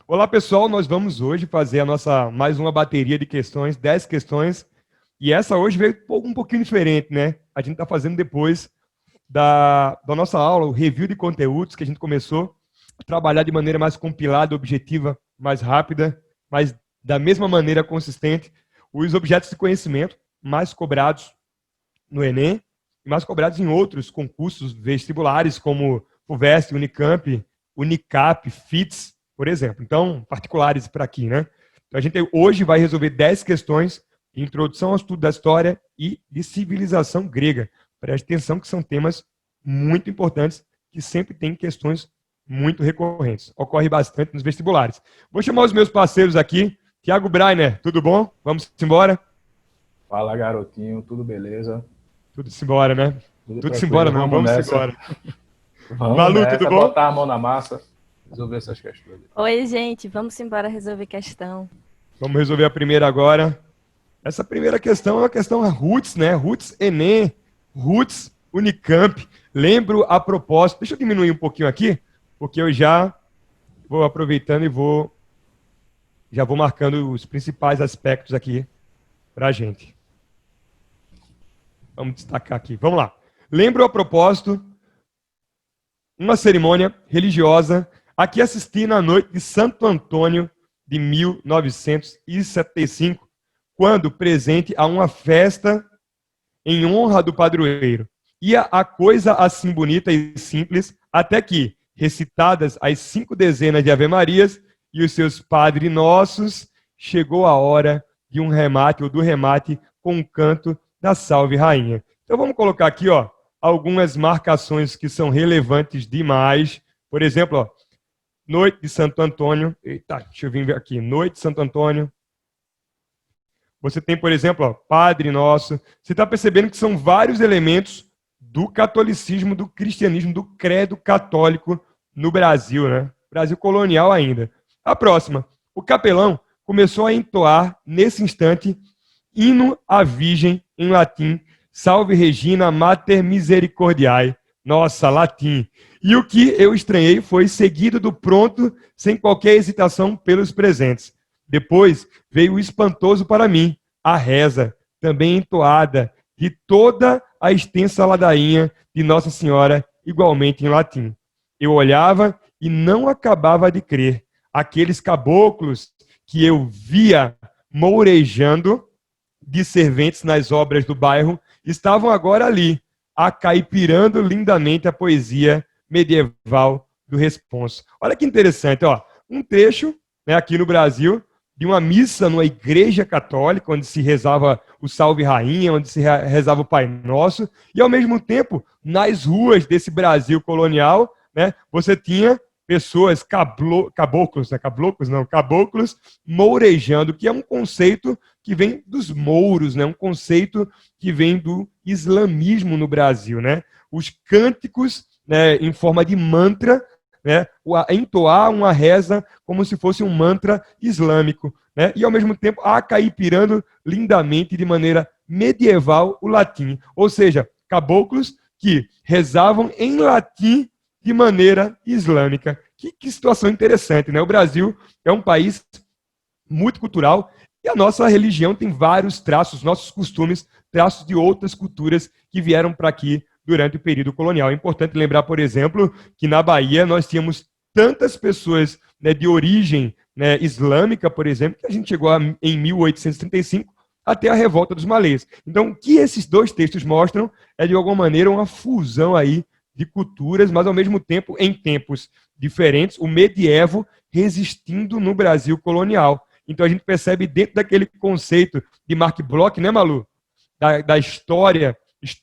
Olá, pessoal, nós vamos hoje fazer a nossa mais uma bateria de questões, 10 questões, e essa hoje veio um pouquinho diferente, né? A gente está fazendo depois da nossa aula, o review de conteúdos, que a gente começou a trabalhar de maneira mais compilada, objetiva, mais rápida, mas da mesma maneira consistente, os objetos de conhecimento mais cobrados no Enem e mais cobrados em outros concursos vestibulares, como FUVEST, Unicamp, Unicap, FITS, por exemplo. Então, particulares para aqui, né? Então, a gente hoje vai resolver 10 questões de introdução ao estudo da história e de civilização grega. Preste atenção que são temas muito importantes que sempre tem questões muito recorrentes. Ocorre bastante nos vestibulares. Vou chamar os meus parceiros aqui. Tiago Breiner, tudo bom? Vamos embora? Fala, garotinho, tudo beleza? Tudo embora, né? Tudo embora não, vamos embora. Vamos Malu, nessa, tudo bom? botar a mão na massa, resolver essas questões. Oi, gente, vamos embora resolver questão. Vamos resolver a primeira agora. Essa primeira questão é uma questão roots, né? Roots Enem, roots Unicamp. Lembro a propósito, deixa eu diminuir um pouquinho aqui, porque eu já vou aproveitando e já vou marcando os principais aspectos aqui para a gente. Vamos destacar aqui. Vamos lá. Lembro a propósito uma cerimônia religiosa a que assisti na noite de Santo Antônio de 1975, quando presente a uma festa em honra do padroeiro. Ia a coisa assim bonita e simples, até que, recitadas as 5 dezenas de Ave-Marias e os seus Padre Nossos, chegou a hora de um remate, ou do remate, com um canto da Salve Rainha. Então vamos colocar aqui, ó, algumas marcações que são relevantes demais. Por exemplo, ó, Noite de Santo Antônio. Eita, deixa eu vir aqui. Noite de Santo Antônio. Você tem, por exemplo, ó, Padre Nosso. Você está percebendo que são vários elementos do catolicismo, do cristianismo, do credo católico no Brasil, né? Brasil colonial ainda. A próxima. O capelão começou a entoar, nesse instante, hino à Virgem em latim, Salve Regina Mater Misericordiae. Nossa, latim. E o que eu estranhei foi seguido do pronto, sem qualquer hesitação, pelos presentes. Depois veio o espantoso para mim, a reza, também entoada, de toda a extensa ladainha de Nossa Senhora, igualmente em latim. Eu olhava e não acabava de crer. Aqueles caboclos que eu via mourejando de serventes nas obras do bairro estavam agora ali, acaipirando lindamente a poesia medieval do responso. Olha que interessante, ó, um trecho, né, aqui no Brasil, de uma missa numa igreja católica, onde se rezava o Salve Rainha, onde se rezava o Pai Nosso, e ao mesmo tempo, nas ruas desse Brasil colonial, né, você tinha pessoas, caboclos mourejando, que é um conceito que vem dos mouros, né, um conceito que vem do islamismo no Brasil, né? Os cânticos, né, em forma de mantra, né, entoar uma reza como se fosse um mantra islâmico, né, e ao mesmo tempo acaipirando lindamente de maneira medieval o latim, ou seja, caboclos que rezavam em latim de maneira islâmica. Que situação interessante, né? O Brasil é um país multicultural e a nossa religião tem vários traços, nossos costumes, traços de outras culturas que vieram para aqui durante o período colonial. É importante lembrar, por exemplo, que na Bahia nós tínhamos tantas pessoas, né, de origem, né, islâmica, por exemplo, que a gente chegou em 1835 até a revolta dos malês. Então, o que esses dois textos mostram é, de alguma maneira, uma fusão aí de culturas, mas ao mesmo tempo, em tempos diferentes, o medievo resistindo no Brasil colonial. Então a gente percebe dentro daquele conceito de Mark Bloch, né, Malu? Da história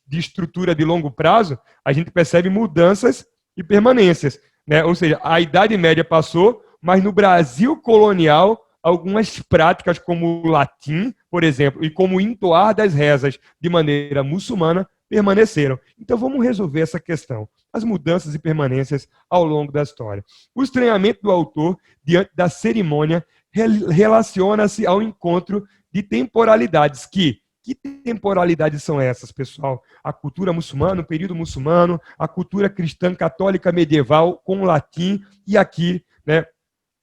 de estrutura de longo prazo, a gente percebe mudanças e permanências, né? Ou seja, a Idade Média passou, mas no Brasil colonial, algumas práticas como o latim, por exemplo, e como o entoar das rezas de maneira muçulmana, permaneceram. Então vamos resolver essa questão, as mudanças e permanências ao longo da história. O estranhamento do autor diante da cerimônia relaciona-se ao encontro de temporalidades. Que temporalidades são essas, pessoal? A cultura muçulmana, o período muçulmano, a cultura cristã católica medieval com o latim, e aqui, né,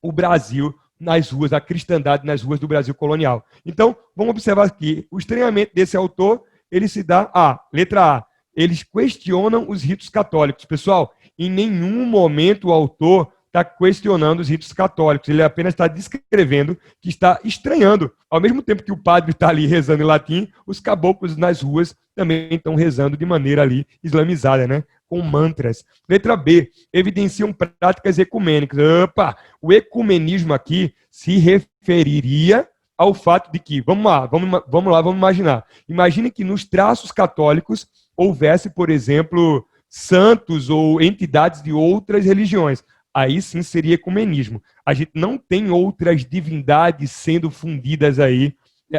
o Brasil nas ruas, a cristandade nas ruas do Brasil colonial. Então, vamos observar aqui, o estranhamento desse autor, ele se dá letra A, eles questionam os ritos católicos. Pessoal, em nenhum momento o autor está questionando os ritos católicos, ele apenas está descrevendo que está estranhando. Ao mesmo tempo que o padre está ali rezando em latim, os caboclos nas ruas também estão rezando de maneira ali islamizada, né? Com mantras. Letra B, evidenciam práticas ecumênicas. Opa, o ecumenismo aqui se referiria ao fato de que, vamos imaginar. Imagine que nos traços católicos houvesse, por exemplo, santos ou entidades de outras religiões. Aí sim seria ecumenismo. A gente não tem outras divindades sendo fundidas aí,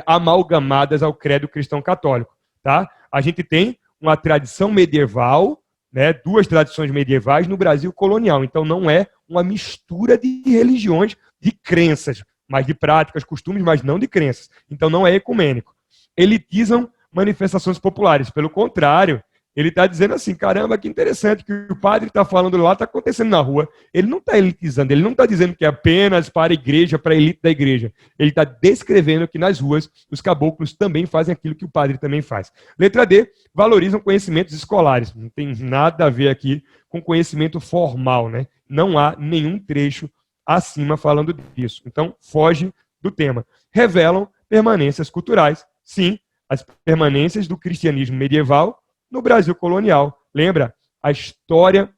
amalgamadas ao credo cristão católico, tá? A gente tem uma tradição medieval, né, duas tradições medievais no Brasil colonial. Então não é uma mistura de religiões, de crenças, mas de práticas, costumes, mas não de crenças. Então não é ecumênico. Elitizam manifestações populares. Pelo contrário, ele está dizendo assim, caramba, que interessante que o padre está falando lá, está acontecendo na rua. Ele não está elitizando, ele não está dizendo que é apenas para a igreja, para a elite da igreja. Ele está descrevendo que nas ruas os caboclos também fazem aquilo que o padre também faz. Letra D, valorizam conhecimentos escolares. Não tem nada a ver aqui com conhecimento formal, né? Não há nenhum trecho acima falando disso. Então, foge do tema. Revelam permanências culturais. Sim, as permanências do cristianismo medieval no Brasil colonial. Lembra? A história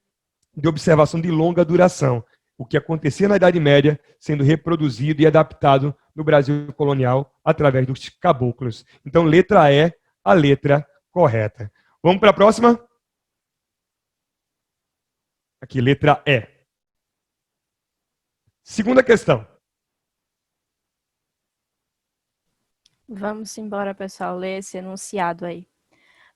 de observação de longa duração. O que acontecia na Idade Média sendo reproduzido e adaptado no Brasil colonial através dos caboclos. Então, letra E, a letra correta. Vamos para a próxima? Aqui, letra E. Segunda questão. Vamos embora, pessoal, ler esse enunciado aí.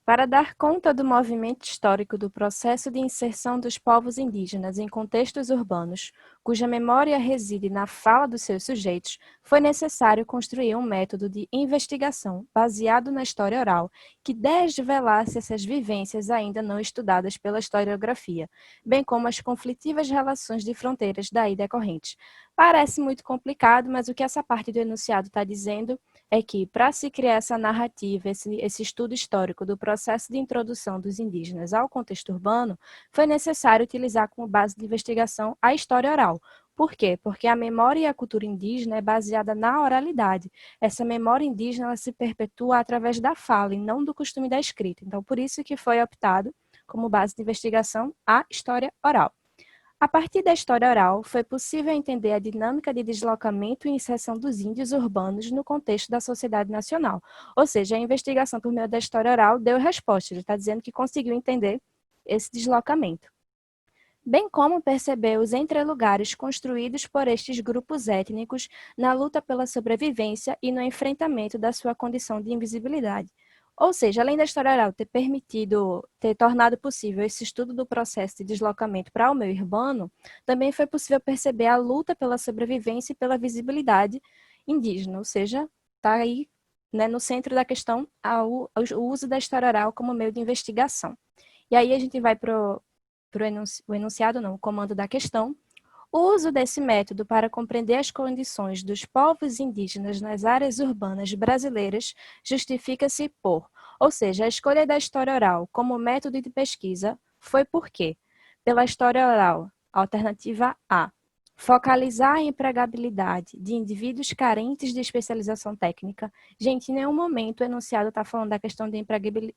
Para dar conta do movimento histórico do processo de inserção dos povos indígenas em contextos urbanos, cuja memória reside na fala dos seus sujeitos, foi necessário construir um método de investigação baseado na história oral, que desvelasse essas vivências ainda não estudadas pela historiografia, bem como as conflitivas relações de fronteiras daí decorrentes. Parece muito complicado, mas o que essa parte do enunciado está dizendo é que, para se criar essa narrativa, esse estudo histórico do processo de introdução dos indígenas ao contexto urbano, foi necessário utilizar como base de investigação a história oral. Por quê? Porque a memória e a cultura indígena é baseada na oralidade. Essa memória indígena ela se perpetua através da fala e não do costume da escrita. Então, por isso que foi optado como base de investigação a história oral. A partir da história oral, foi possível entender a dinâmica de deslocamento e inserção dos índios urbanos no contexto da sociedade nacional. Ou seja, a investigação por meio da história oral deu resposta. Ele está dizendo que conseguiu entender esse deslocamento. Bem como perceber os entrelugares construídos por estes grupos étnicos na luta pela sobrevivência e no enfrentamento da sua condição de invisibilidade. Ou seja, além da história oral ter tornado possível esse estudo do processo de deslocamento para o meio urbano, também foi possível perceber a luta pela sobrevivência e pela visibilidade indígena, ou seja, está aí, né, no centro da questão o uso da história oral como meio de investigação. E aí a gente vai para o comando da questão. O uso desse método para compreender as condições dos povos indígenas nas áreas urbanas brasileiras justifica-se ou seja, a escolha da história oral como método de pesquisa foi por quê? Pela história oral, alternativa A, focalizar a empregabilidade de indivíduos carentes de especialização técnica. Gente, em nenhum momento o enunciado está falando da questão de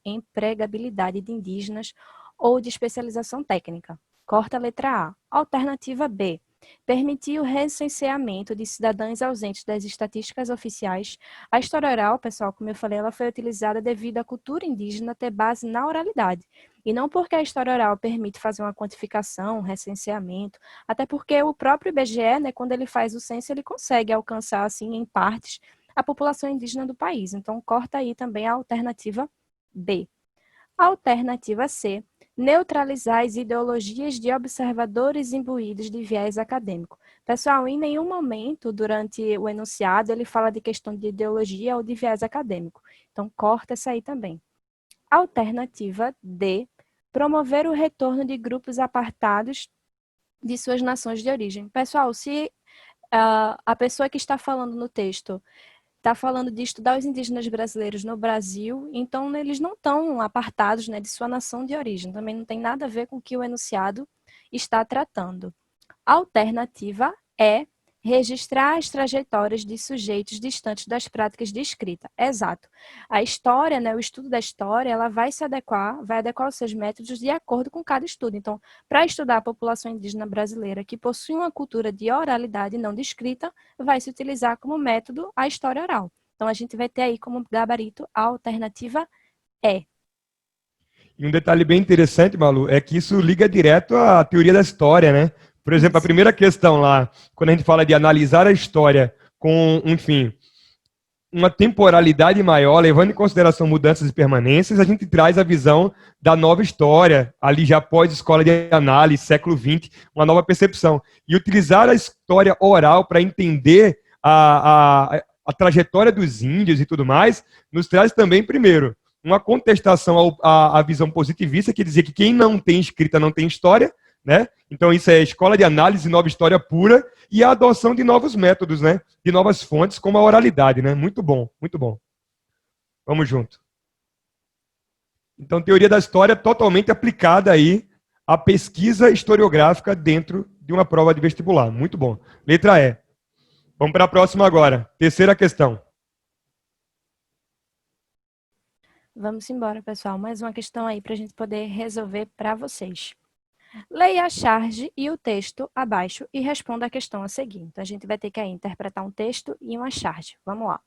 empregabilidade de indígenas ou de especialização técnica. Corta a letra A. Alternativa B. Permitir o recenseamento de cidadãos ausentes das estatísticas oficiais. A história oral, pessoal, como eu falei, ela foi utilizada devido à cultura indígena ter base na oralidade. E não porque a história oral permite fazer uma quantificação, um recenseamento, até porque o próprio IBGE, né, quando ele faz o censo, ele consegue alcançar, assim, em partes, a população indígena do país. Então, corta aí também a alternativa B. A alternativa C. Neutralizar as ideologias de observadores imbuídos de viés acadêmico. Pessoal, em nenhum momento durante o enunciado ele fala de questão de ideologia ou de viés acadêmico. Então, corta essa aí também. Alternativa D. Promover o retorno de grupos apartados de suas nações de origem. Pessoal, se a pessoa que está falando no texto está falando de estudar os indígenas brasileiros no Brasil, então eles não estão apartados, né, de sua nação de origem, também não tem nada a ver com o que o enunciado está tratando. A alternativa é registrar as trajetórias de sujeitos distantes das práticas de escrita. Exato. A história, né, o estudo da história, ela vai adequar os seus métodos de acordo com cada estudo. Então, para estudar a população indígena brasileira que possui uma cultura de oralidade e não de escrita, vai se utilizar como método a história oral. Então, a gente vai ter aí como gabarito a alternativa E. E um detalhe bem interessante, Malu, é que isso liga direto à teoria da história, né? Por exemplo, a primeira questão lá, quando a gente fala de analisar a história com, enfim, uma temporalidade maior, levando em consideração mudanças e permanências, a gente traz a visão da nova história, ali já pós-escola de análise, século XX, uma nova percepção. E utilizar a história oral para entender a trajetória dos índios e tudo mais, nos traz também, primeiro, uma contestação à visão positivista, que dizia que quem não tem escrita não tem história, né? Então isso é escola de análise, nova história pura, e a adoção de novos métodos, né? De novas fontes, como a oralidade, né? Muito bom, muito bom. Vamos junto. Então, teoria da história totalmente aplicada aí à pesquisa historiográfica dentro de uma prova de vestibular. Muito bom. Letra E. Vamos para a próxima agora. Terceira questão. Vamos embora, pessoal. Mais uma questão aí para a gente poder resolver para vocês. Leia a charge e o texto abaixo e responda a questão a seguir. Então, a gente vai ter que aí interpretar um texto e uma charge. Vamos lá.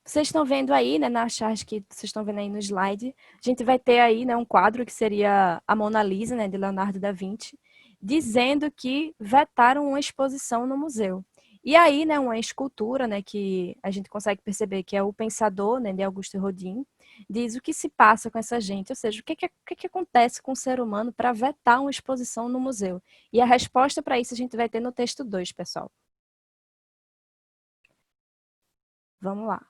Vocês estão vendo aí, né, na charge que vocês estão vendo aí no slide, a gente vai ter aí, né, um quadro que seria a Mona Lisa, né, de Leonardo da Vinci, dizendo que vetaram uma exposição no museu. E aí, né, uma escultura, né, que a gente consegue perceber que é o Pensador, né, de Augusto Rodin, diz o que se passa com essa gente, ou seja, o que acontece com o ser humano para vetar uma exposição no museu. E a resposta para isso a gente vai ter no texto 2, pessoal. Vamos lá.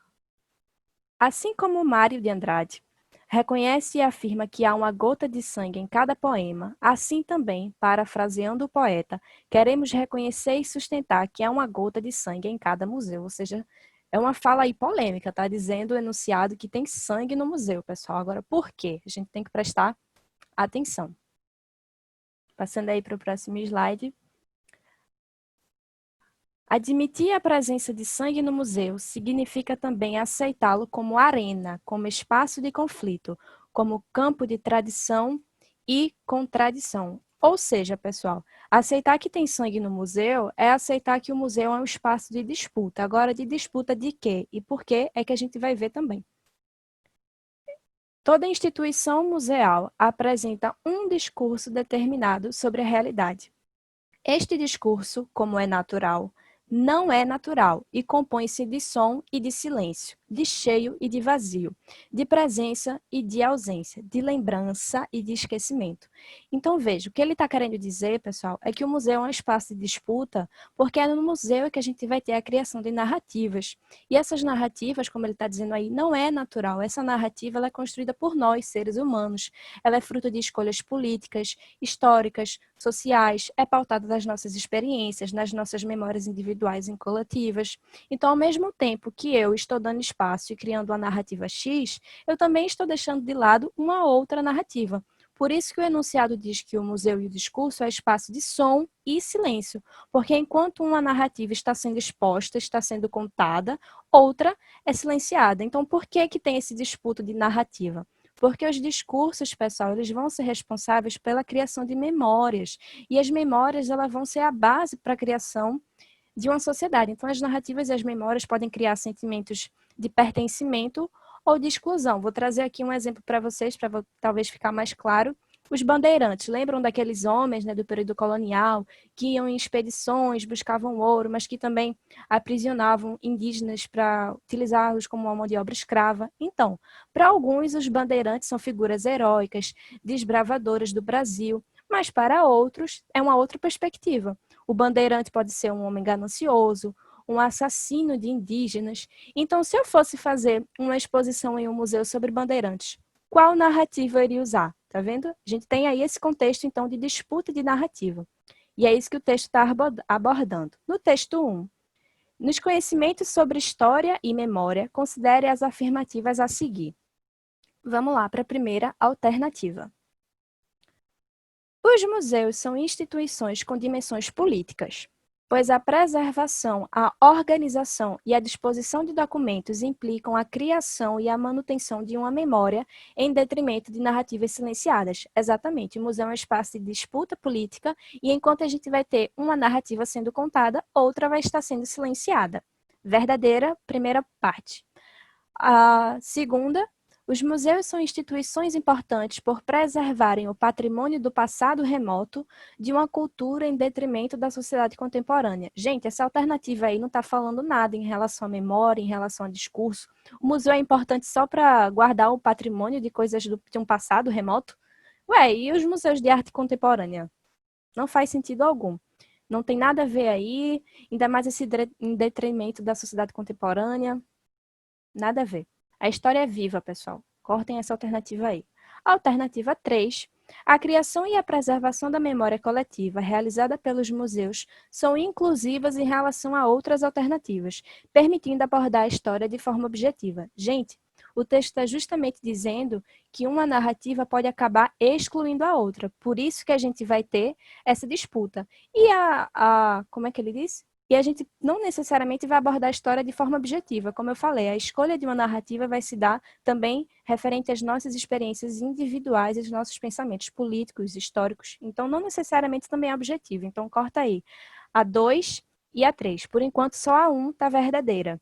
Assim como Mário de Andrade reconhece e afirma que há uma gota de sangue em cada poema, assim também, parafraseando o poeta, queremos reconhecer e sustentar que há uma gota de sangue em cada museu. Ou seja, é uma fala aí polêmica, tá? Dizendo o enunciado que tem sangue no museu, pessoal. Agora, por quê? A gente tem que prestar atenção. Passando aí para o próximo slide. Admitir a presença de sangue no museu significa também aceitá-lo como arena, como espaço de conflito, como campo de tradição e contradição. Ou seja, pessoal, aceitar que tem sangue no museu é aceitar que o museu é um espaço de disputa. Agora, de disputa de quê e por quê é que a gente vai ver também. Toda instituição museal apresenta um discurso determinado sobre a realidade. Este discurso, como é natural, não é natural e compõe-se de som e de silêncio, de cheio e de vazio, de presença e de ausência, de lembrança e de esquecimento. Então, veja, o que ele está querendo dizer, pessoal, é que o museu é um espaço de disputa, porque é no museu que a gente vai ter a criação de narrativas. E essas narrativas, como ele está dizendo aí, não é natural. Essa narrativa ela é construída por nós, seres humanos. Ela é fruto de escolhas políticas, históricas, sociais, é pautada nas nossas experiências, nas nossas memórias individuais e coletivas. Então, ao mesmo tempo que eu estou dando espaço e criando uma narrativa X, eu também estou deixando de lado uma outra narrativa. Por isso que o enunciado diz que o museu e o discurso é espaço de som e silêncio, porque enquanto uma narrativa está sendo exposta, está sendo contada, outra é silenciada. Então, por que que tem esse disputa de narrativa? Porque os discursos, pessoal, eles vão ser responsáveis pela criação de memórias, e as memórias elas vão ser a base para a criação de uma sociedade. Então, as narrativas e as memórias podem criar sentimentos de pertencimento ou de exclusão. Vou trazer aqui um exemplo para vocês, para talvez ficar mais claro. Os bandeirantes, lembram daqueles homens, né, do período colonial, que iam em expedições, buscavam ouro, mas que também aprisionavam indígenas para utilizá-los como uma mão de obra escrava? Então, para alguns, os bandeirantes são figuras heróicas, desbravadoras do Brasil, mas para outros é uma outra perspectiva. O bandeirante pode ser um homem ganancioso, um assassino de indígenas. Então, se eu fosse fazer uma exposição em um museu sobre bandeirantes, qual narrativa eu iria usar? Tá vendo? A gente tem aí esse contexto, então, de disputa de narrativa. E é isso que o texto está abordando. No texto 1, nos conhecimentos sobre história e memória, considere as afirmativas a seguir. Vamos lá para a primeira alternativa. Os museus são instituições com dimensões políticas, pois a preservação, a organização e a disposição de documentos implicam a criação e a manutenção de uma memória em detrimento de narrativas silenciadas. Exatamente, o museu é um espaço de disputa política e enquanto a gente vai ter uma narrativa sendo contada, outra vai estar sendo silenciada. Verdadeira, primeira parte. A segunda, os museus são instituições importantes por preservarem o patrimônio do passado remoto de uma cultura em detrimento da sociedade contemporânea. Gente, essa alternativa aí não está falando nada em relação à memória, em relação ao discurso. O museu é importante só para guardar o patrimônio de coisas de um passado remoto? Ué, e os museus de arte contemporânea? Não faz sentido algum. Não tem nada a ver aí, ainda mais esse em detrimento da sociedade contemporânea. Nada a ver. A história é viva, pessoal. Cortem essa alternativa aí. Alternativa 3. A criação e a preservação da memória coletiva realizada pelos museus são inclusivas em relação a outras alternativas, permitindo abordar a história de forma objetiva. Gente, o texto está justamente dizendo que uma narrativa pode acabar excluindo a outra. Por isso que a gente vai ter essa disputa. E como é que ele disse? E a gente não necessariamente vai abordar a história de forma objetiva. Como eu falei, a escolha de uma narrativa vai se dar também referente às nossas experiências individuais e aos nossos pensamentos políticos, históricos. Então, não necessariamente também é objetivo. Então, corta aí a 2 e a 3. Por enquanto, só a 1 está verdadeira.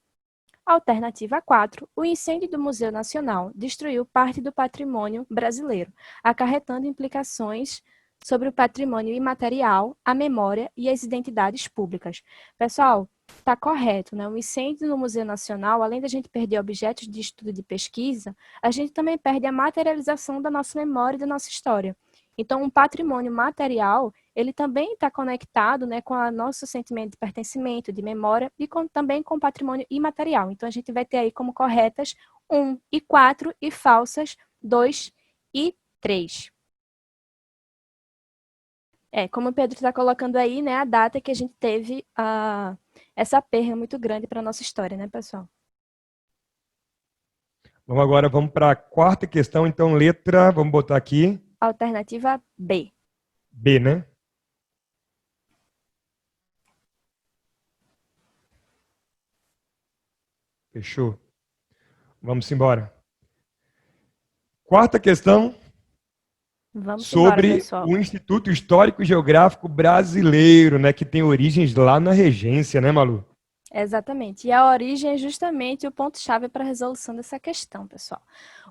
Alternativa 4. O incêndio do Museu Nacional destruiu parte do patrimônio brasileiro, acarretando implicações sobre o patrimônio imaterial, a memória e as identidades públicas. Pessoal, está correto, né? O incêndio no Museu Nacional, além da gente perder objetos de estudo e de pesquisa, a gente também perde a materialização da nossa memória e da nossa história. Então, um patrimônio material, ele também está conectado, né, com o nosso sentimento de pertencimento, de memória e também com o patrimônio imaterial. Então, a gente vai ter aí como corretas 1 e 4 e falsas 2 e 3. Como o Pedro está colocando aí, né, a data que a gente teve essa perda muito grande para a nossa história, né, pessoal? Bom, agora vamos para a quarta questão, então letra, vamos botar aqui. Alternativa B. B, né? Fechou. Vamos embora. Quarta questão. Vamos sobre embora, pessoal. o Instituto Histórico e Geográfico Brasileiro, né, que tem origens lá na Regência, né, Malu? Exatamente. E a origem é justamente o ponto-chave para a resolução dessa questão, pessoal.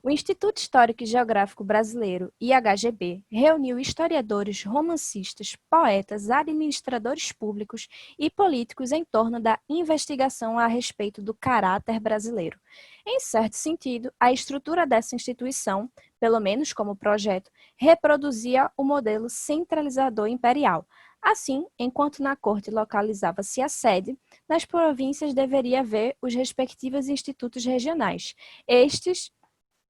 O Instituto Histórico e Geográfico Brasileiro, IHGB, reuniu historiadores, romancistas, poetas, administradores públicos e políticos em torno da investigação a respeito do caráter brasileiro. Em certo sentido, a estrutura dessa instituição, pelo menos como projeto, reproduzia o modelo centralizador imperial. Assim, enquanto na corte localizava-se a sede, nas províncias deveria haver os respectivos institutos regionais. Estes,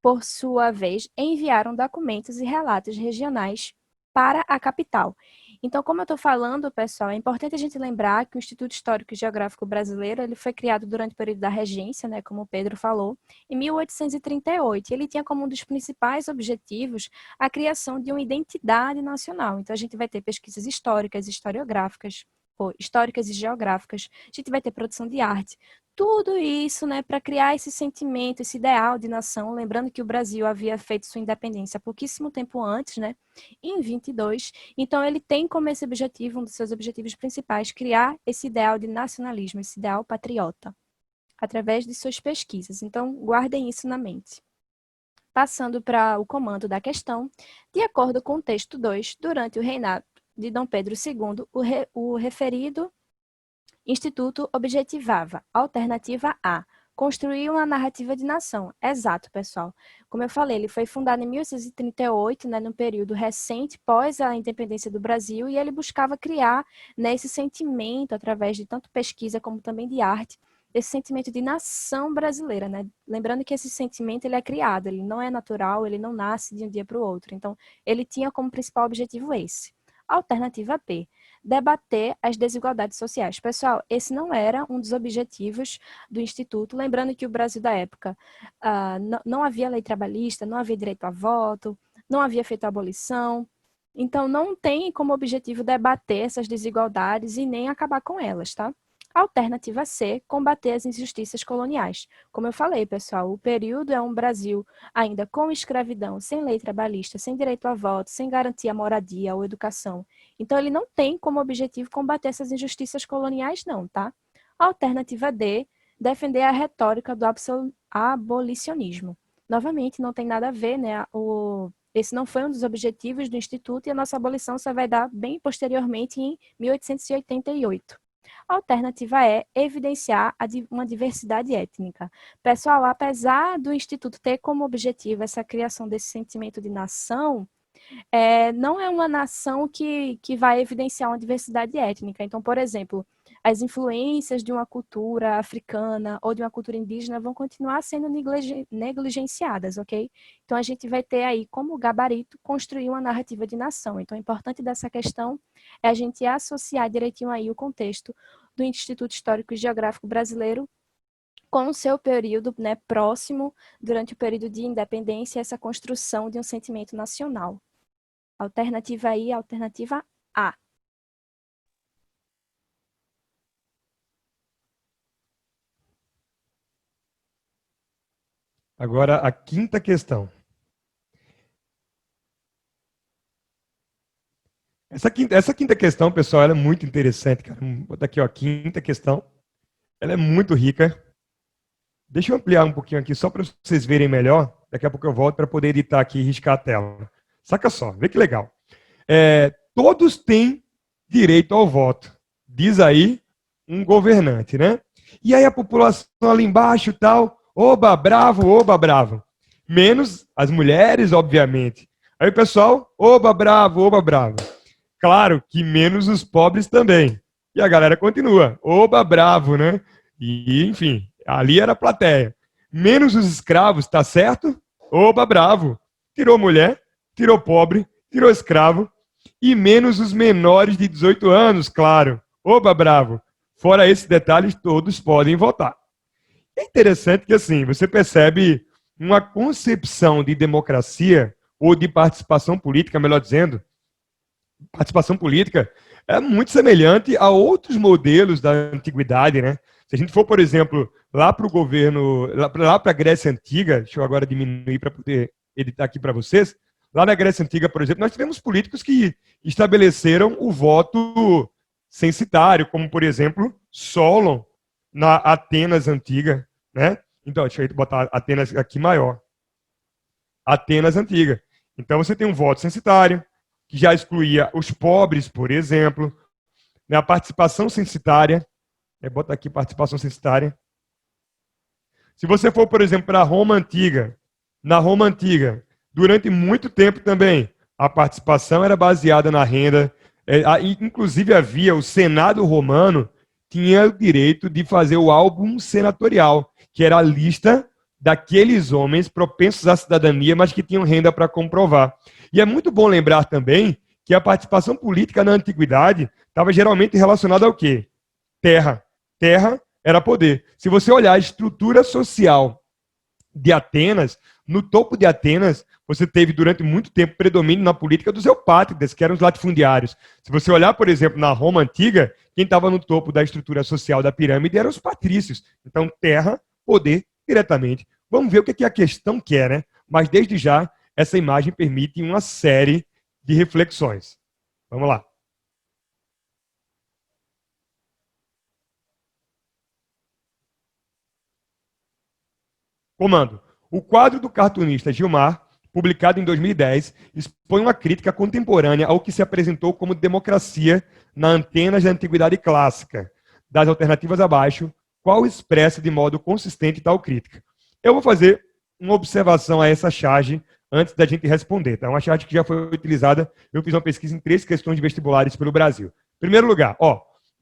por sua vez, enviaram documentos e relatos regionais para a capital. Então, como eu estou falando, pessoal, é importante a gente lembrar que o Instituto Histórico e Geográfico Brasileiro ele foi criado durante o período da Regência, né, como o Pedro falou, em 1838. Ele tinha como um dos principais objetivos a criação de uma identidade nacional. Então, a gente vai ter pesquisas históricas, historiográficas, históricas e geográficas, a gente vai ter produção de arte. Tudo isso, né, para criar esse sentimento, esse ideal de nação, lembrando que o Brasil havia feito sua independência há pouquíssimo tempo antes, né, em 22. Então, ele tem como esse objetivo, um dos seus objetivos principais, criar esse ideal de nacionalismo, esse ideal patriota, através de suas pesquisas. Então, guardem isso na mente. Passando para o comando da questão, de acordo com o texto 2, durante o reinado de Dom Pedro II, o referido Instituto objetivava, alternativa A, construir uma narrativa de nação. Exato, pessoal. Como eu falei, ele foi fundado em 1838, né, num período recente, pós a independência do Brasil, e ele buscava criar, né, esse sentimento, através de tanto pesquisa como também de arte, esse sentimento de nação brasileira, né? Lembrando que esse sentimento ele é criado, ele não é natural, ele não nasce de um dia para o outro. Então, ele tinha como principal objetivo esse. Alternativa B, debater as desigualdades sociais. Pessoal, esse não era um dos objetivos do Instituto, lembrando que o Brasil da época não havia lei trabalhista, não havia direito a voto, não havia feito a abolição, então não tem como objetivo debater essas desigualdades e nem acabar com elas, tá? Alternativa C, combater as injustiças coloniais. Como eu falei, pessoal, o período é um Brasil ainda com escravidão, sem lei trabalhista, sem direito a voto, sem garantia à moradia ou educação. Então, ele não tem como objetivo combater essas injustiças coloniais, não, tá? Alternativa D, defender a retórica do abolicionismo. Novamente, não tem nada a ver, né? Esse não foi um dos objetivos do Instituto e a nossa abolição só vai dar bem posteriormente em 1888. A alternativa é evidenciar uma diversidade étnica. Pessoal, apesar do Instituto ter como objetivo essa criação desse sentimento de nação, não é uma nação que vai evidenciar uma diversidade étnica. Então, por exemplo, as influências de uma cultura africana ou de uma cultura indígena vão continuar sendo negligenciadas, ok? Então, a gente vai ter aí como gabarito construir uma narrativa de nação. Então, o importante dessa questão é a gente associar direitinho aí o contexto do Instituto Histórico e Geográfico Brasileiro com o seu período, né, próximo, durante o período de independência, essa construção de um sentimento nacional. Alternativa aí, alternativa A. Agora, a quinta questão. Essa quinta questão, pessoal, ela é muito interessante, cara. Vou botar aqui, ó, a quinta questão. Ela é muito rica. Deixa eu ampliar um pouquinho aqui, só para vocês verem melhor. Daqui a pouco eu volto para poder editar aqui e riscar a tela. Saca só, vê que legal. Todos têm direito ao voto, diz aí um governante, né? E aí a população ali embaixo e tal, oba, bravo, menos as mulheres, obviamente. Aí o pessoal, oba, bravo. Claro que menos os pobres também. E a galera continua, oba, bravo, né? E, enfim, ali era a plateia. Menos os escravos, tá certo? Oba, bravo. Tirou mulher, tirou pobre, tirou escravo. E menos os menores de 18 anos, claro. Oba, bravo. Fora esses detalhes, todos podem votar. É interessante que, assim, você percebe uma concepção de democracia, ou de participação política, melhor dizendo, participação política é muito semelhante a outros modelos da antiguidade, né? Se a gente for, por exemplo, lá para o governo, lá para a Grécia Antiga, deixa eu agora diminuir para poder editar aqui para vocês, lá na Grécia Antiga, por exemplo, nós tivemos políticos que estabeleceram o voto censitário, como, por exemplo, Solon, na Atenas Antiga, né? Então, deixa eu botar Atenas aqui maior. Atenas Antiga. Então, você tem um voto censitário, que já excluía os pobres, por exemplo, né? A participação censitária, bota aqui participação censitária. Se você for, por exemplo, para a Roma Antiga, na Roma Antiga, durante muito tempo também, a participação era baseada na renda, inclusive havia o Senado romano, tinha o direito de fazer o álbum senatorial, que era a lista daqueles homens propensos à cidadania, mas que tinham renda para comprovar. E é muito bom lembrar também que a participação política na antiguidade estava geralmente relacionada ao quê? Terra. Terra era poder. Se você olhar a estrutura social de Atenas, no topo de Atenas, você teve durante muito tempo predomínio na política dos eupátridas, que eram os latifundiários. Se você olhar, por exemplo, na Roma Antiga, quem estava no topo da estrutura social da pirâmide eram os patrícios. Então, terra, poder, diretamente. Vamos ver o que a questão quer, né? Mas, desde já, essa imagem permite uma série de reflexões. Vamos lá. Comando. O quadro do cartunista Gilmar, publicado em 2010, expõe uma crítica contemporânea ao que se apresentou como democracia na Atenas da Antiguidade Clássica. Das alternativas abaixo, qual expressa de modo consistente tal crítica? Eu vou fazer uma observação a essa charge antes da gente responder. Tá? Uma charge que já foi utilizada, eu fiz uma pesquisa em 3 questões de vestibulares pelo Brasil. Em primeiro lugar,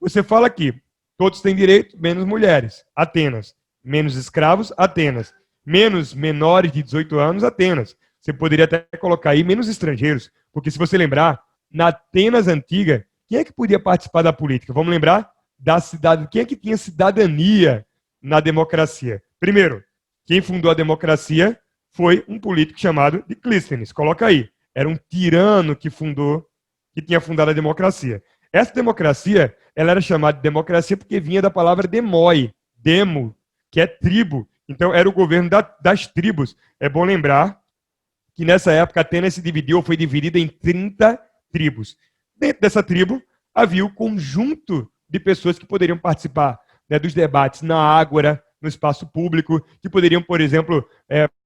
você fala aqui, todos têm direito, menos mulheres, Atenas. Menos escravos, Atenas. Menos menores de 18 anos, Atenas. Você poderia até colocar aí menos estrangeiros, porque se você lembrar, na Atenas Antiga, quem é que podia participar da política? Vamos lembrar da cidade. Quem é que tinha cidadania na democracia? Primeiro, quem fundou a democracia foi um político chamado de Clístenes. Coloca aí. Era um tirano que tinha fundado a democracia. Essa democracia, ela era chamada de democracia porque vinha da palavra demoi, demo, que é tribo. Então, era o governo das tribos. É bom lembrar que nessa época Atenas se dividiu, ou foi dividida em 30 tribos. Dentro dessa tribo, havia o conjunto de pessoas que poderiam participar, né, dos debates na ágora, no espaço público, que poderiam, por exemplo,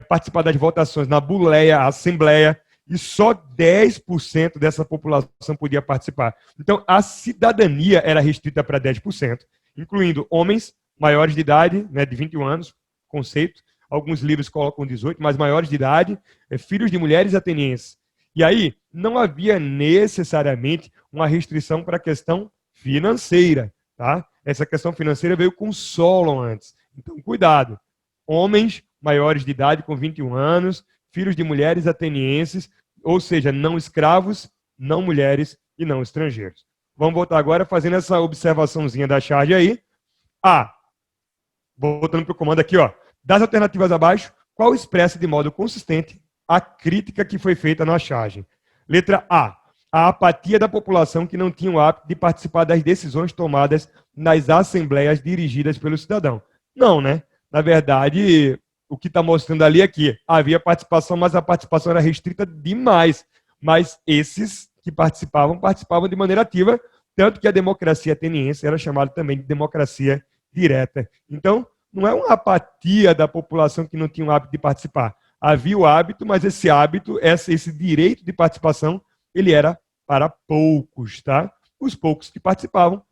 participar das votações na buleia, assembleia, e só 10% dessa população podia participar. Então, a cidadania era restrita para 10%, incluindo homens maiores de idade, né, de 21 anos, conceito, alguns livros colocam 18, mas maiores de idade, filhos de mulheres atenienses. E aí, não havia necessariamente uma restrição para a questão financeira, tá? Essa questão financeira veio com Solon antes. Então, cuidado. Homens maiores de idade, com 21 anos, filhos de mulheres atenienses, ou seja, não escravos, não mulheres e não estrangeiros. Vamos voltar agora fazendo essa observaçãozinha da charge aí. Voltando para o comando aqui, ó. Das alternativas abaixo, qual expressa de modo consistente a crítica que foi feita na charge? Letra A. A apatia da população que não tinha o hábito de participar das decisões tomadas nas assembleias dirigidas pelo cidadão. Não, né? Na verdade, o que está mostrando ali é que havia participação, mas a participação era restrita demais. Mas esses que participavam de maneira ativa, tanto que a democracia ateniense era chamada também de democracia direta. Então, não é uma apatia da população que não tinha o hábito de participar. Havia o hábito, mas esse hábito, esse direito de participação, ele era para poucos, tá? Os poucos que participavam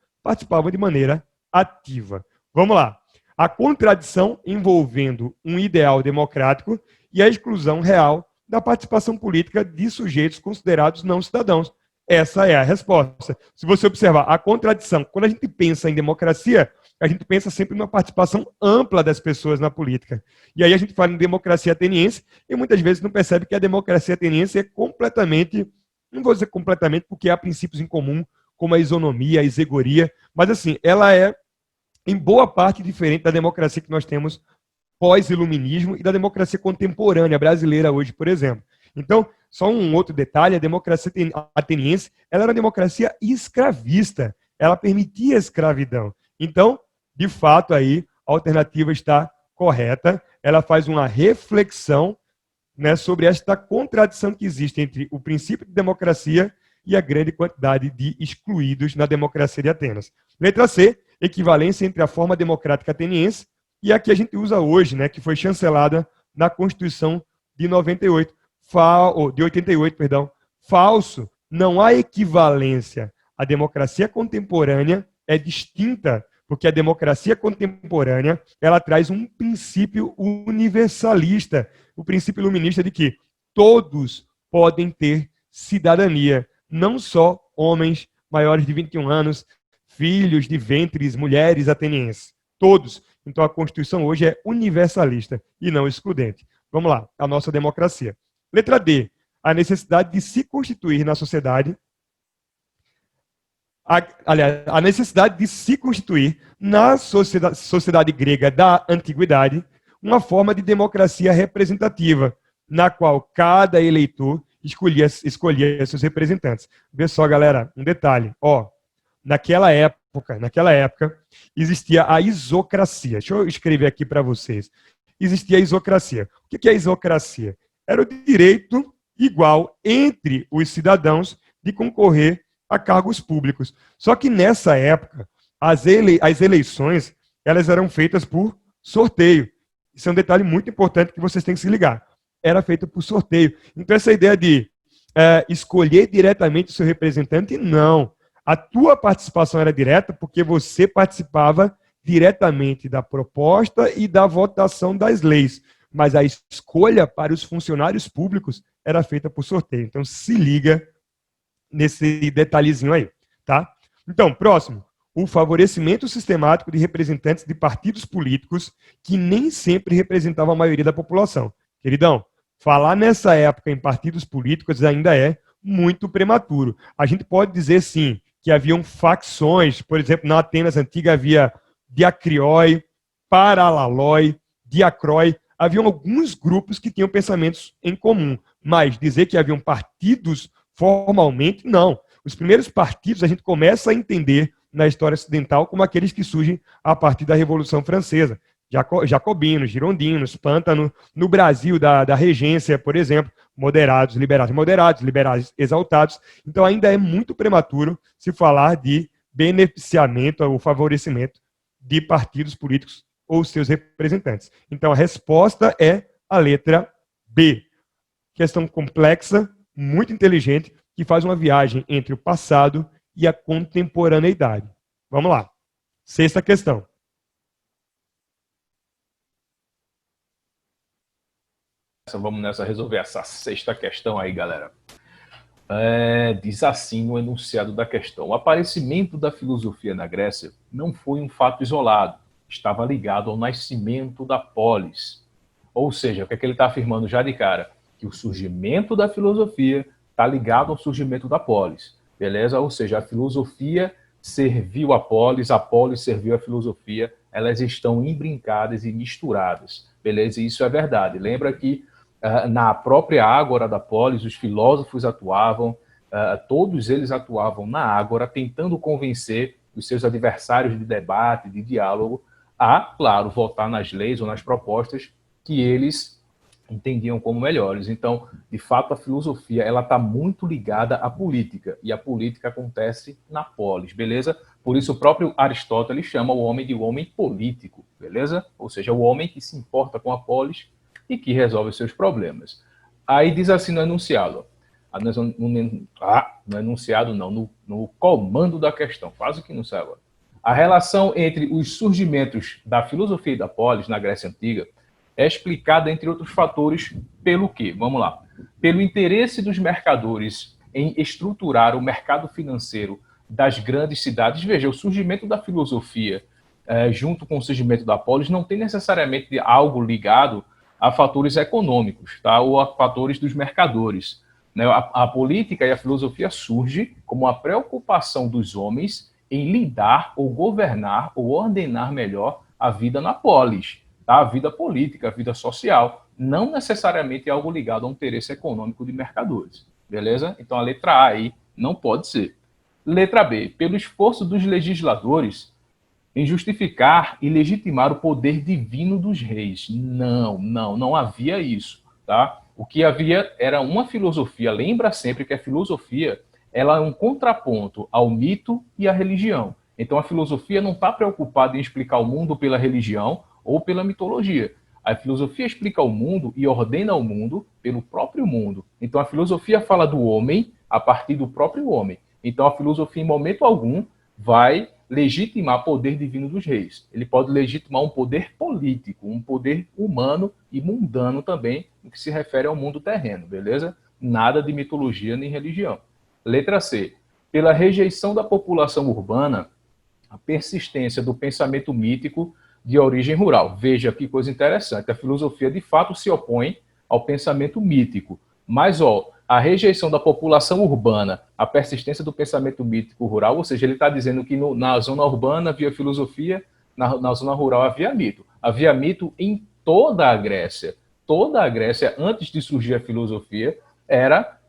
de maneira ativa. Vamos lá. A contradição envolvendo um ideal democrático e a exclusão real da participação política de sujeitos considerados não cidadãos. Essa é a resposta. Se você observar a contradição, quando a gente pensa em democracia, a gente pensa sempre numa participação ampla das pessoas na política. E aí a gente fala em democracia ateniense e muitas vezes não percebe que a democracia ateniense é completamente, não vou dizer completamente porque há princípios em comum, como a isonomia, a isegoria, mas assim, ela é em boa parte diferente da democracia que nós temos pós-iluminismo e da democracia contemporânea brasileira hoje, por exemplo. Então, só um outro detalhe, a democracia ateniense, ela era uma democracia escravista, ela permitia a escravidão. Então, de fato, aí, a alternativa está correta, ela faz uma reflexão, né, sobre esta contradição que existe entre o princípio de democracia e a grande quantidade de excluídos na democracia de Atenas. Letra C, equivalência entre a forma democrática ateniense e a que a gente usa hoje, né, que foi chancelada na Constituição de 88. De 88, perdão. Falso, não há equivalência. A democracia contemporânea é distinta, porque a democracia contemporânea, ela traz um princípio universalista, o princípio iluminista de que todos podem ter cidadania, não só homens maiores de 21 anos, filhos de ventres, mulheres atenienses, todos. Então a Constituição hoje é universalista e não excludente. Vamos lá, a nossa democracia. Letra D, a necessidade de se constituir na sociedade, a necessidade de se constituir na sociedade grega da antiguidade uma forma de democracia representativa, na qual cada eleitor escolhia seus representantes. Vê só, galera, um detalhe. Naquela época, existia a isocracia. Deixa eu escrever aqui para vocês. Existia a isocracia. O que é a isocracia? Era o direito igual entre os cidadãos de concorrer a cargos públicos. Só que nessa época, as eleições elas eram feitas por sorteio. Isso é um detalhe muito importante que vocês têm que se ligar. Era feita por sorteio. Então, essa ideia de escolher diretamente o seu representante, não. A tua participação era direta porque você participava diretamente da proposta e da votação das leis. Mas a escolha para os funcionários públicos era feita por sorteio. Então, se liga nesse detalhezinho aí, tá? Então, próximo. O favorecimento sistemático de representantes de partidos políticos que nem sempre representavam a maioria da população. Queridão, falar nessa época em partidos políticos ainda é muito prematuro. A gente pode dizer, sim, que haviam facções, por exemplo, na Atenas antiga havia Diacrioi, Paralaloi, Diacroi, haviam alguns grupos que tinham pensamentos em comum, mas dizer que haviam partidos formalmente, não. Os primeiros partidos a gente começa a entender na história ocidental como aqueles que surgem a partir da Revolução Francesa. Jacobinos, girondinos, pântano, no Brasil da regência, por exemplo, moderados, liberais exaltados. Então ainda é muito prematuro se falar de beneficiamento ou favorecimento de partidos políticos ou seus representantes. Então a resposta é a letra B. Questão complexa, muito inteligente, que faz uma viagem entre o passado e a contemporaneidade. Vamos lá. Sexta questão. Vamos nessa resolver essa sexta questão aí, galera. Diz assim o enunciado da questão: o aparecimento da filosofia na Grécia não foi um fato isolado, estava ligado ao nascimento da polis. Ou seja, o que é que ele está afirmando já de cara? Que o surgimento da filosofia está ligado ao surgimento da polis, beleza? Ou seja, a filosofia serviu a polis serviu a filosofia, elas estão imbrincadas e misturadas, beleza? E isso é verdade. Lembra que na própria ágora da polis, os filósofos atuavam, todos eles atuavam na ágora, tentando convencer os seus adversários de debate, de diálogo, a, claro, votar nas leis ou nas propostas que eles entendiam como melhores. Então, de fato, a filosofia ela está muito ligada à política, e a política acontece na polis, beleza? Por isso o próprio Aristóteles chama o homem de homem político, beleza? Ou seja, o homem que se importa com a polis e que resolve os seus problemas. Aí diz assim no enunciado, no comando da questão, quase que não sai agora. A relação entre os surgimentos da filosofia e da polis na Grécia Antiga é explicada, entre outros fatores, pelo quê? Vamos lá. Pelo interesse dos mercadores em estruturar o mercado financeiro das grandes cidades. Veja, o surgimento da filosofia junto com o surgimento da polis não tem necessariamente algo ligado a fatores econômicos, tá? Ou a fatores dos mercadores. Né? A política e a filosofia surge como a preocupação dos homens em lidar ou governar ou ordenar melhor a vida na polis, tá? A vida política, a vida social, não necessariamente algo ligado a um interesse econômico de mercadores, beleza? Então a letra A aí não pode ser. Letra B, pelo esforço dos legisladores em justificar e legitimar o poder divino dos reis. Não havia isso, tá? O que havia era uma filosofia. Lembra sempre que a filosofia ela é um contraponto ao mito e à religião. Então a filosofia não está preocupada em explicar o mundo pela religião ou pela mitologia. A filosofia explica o mundo e ordena o mundo pelo próprio mundo. Então a filosofia fala do homem a partir do próprio homem. Então a filosofia em momento algum vai legitimar o poder divino dos reis. Ele pode legitimar um poder político, um poder humano e mundano também, no que se refere ao mundo terreno, beleza? Nada de mitologia nem religião. Letra C. Pela rejeição da população urbana, a persistência do pensamento mítico de origem rural. Veja que coisa interessante. A filosofia, de fato, se opõe ao pensamento mítico. Mas, a rejeição da população urbana, a persistência do pensamento mítico rural, ou seja, ele está dizendo que na zona urbana havia filosofia, na zona rural havia mito. Havia mito em toda a Grécia. Toda a Grécia, antes de surgir a filosofia,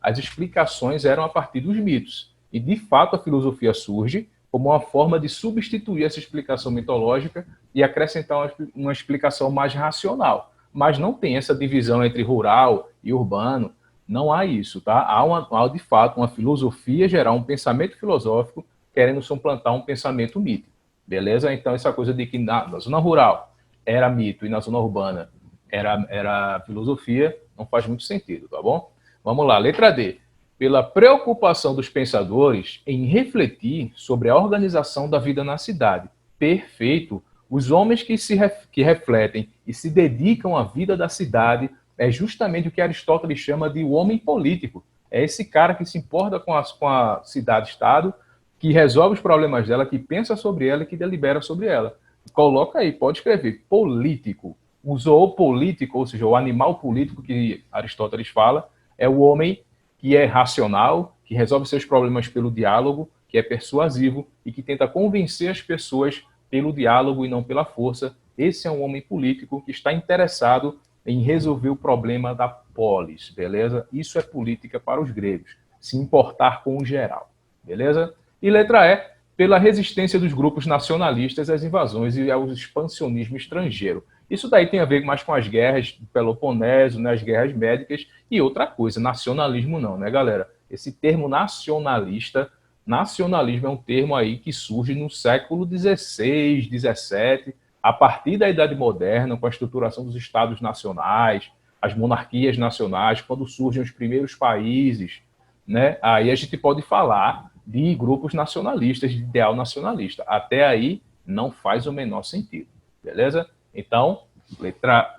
as explicações eram a partir dos mitos. E, de fato, a filosofia surge como uma forma de substituir essa explicação mitológica e acrescentar uma explicação mais racional. Mas não tem essa divisão entre rural e urbano. Não há isso, tá? Há de fato uma filosofia gerar um pensamento filosófico querendo suplantar um pensamento mítico, beleza? Então essa coisa de que na zona rural era mito e na zona urbana era filosofia não faz muito sentido, tá bom? Vamos lá, letra D. Pela preocupação dos pensadores em refletir sobre a organização da vida na cidade. Perfeito. Os homens que refletem e se dedicam à vida da cidade é justamente o que Aristóteles chama de o homem político. É esse cara que se importa com a cidade-estado, que resolve os problemas dela, que pensa sobre ela e que delibera sobre ela. Coloca aí, pode escrever, político. Usou o político, ou seja, o animal político que Aristóteles fala, é o homem que é racional, que resolve seus problemas pelo diálogo que é persuasivo e que tenta convencer as pessoas pelo diálogo e não pela força. Esse é um homem político que está interessado em resolver o problema da polis, beleza? Isso é política para os gregos, se importar com o geral, beleza? E letra E, pela resistência dos grupos nacionalistas às invasões e ao expansionismo estrangeiro. Isso daí tem a ver mais com as guerras do Peloponeso, né, as guerras médicas e outra coisa, nacionalismo não, né, galera? Esse termo nacionalista, nacionalismo é um termo aí que surge no século XVI, XVII, a partir da Idade Moderna, com a estruturação dos estados nacionais, as monarquias nacionais, quando surgem os primeiros países, né? Aí a gente pode falar de grupos nacionalistas, de ideal nacionalista. Até aí não faz o menor sentido, beleza? Então, letra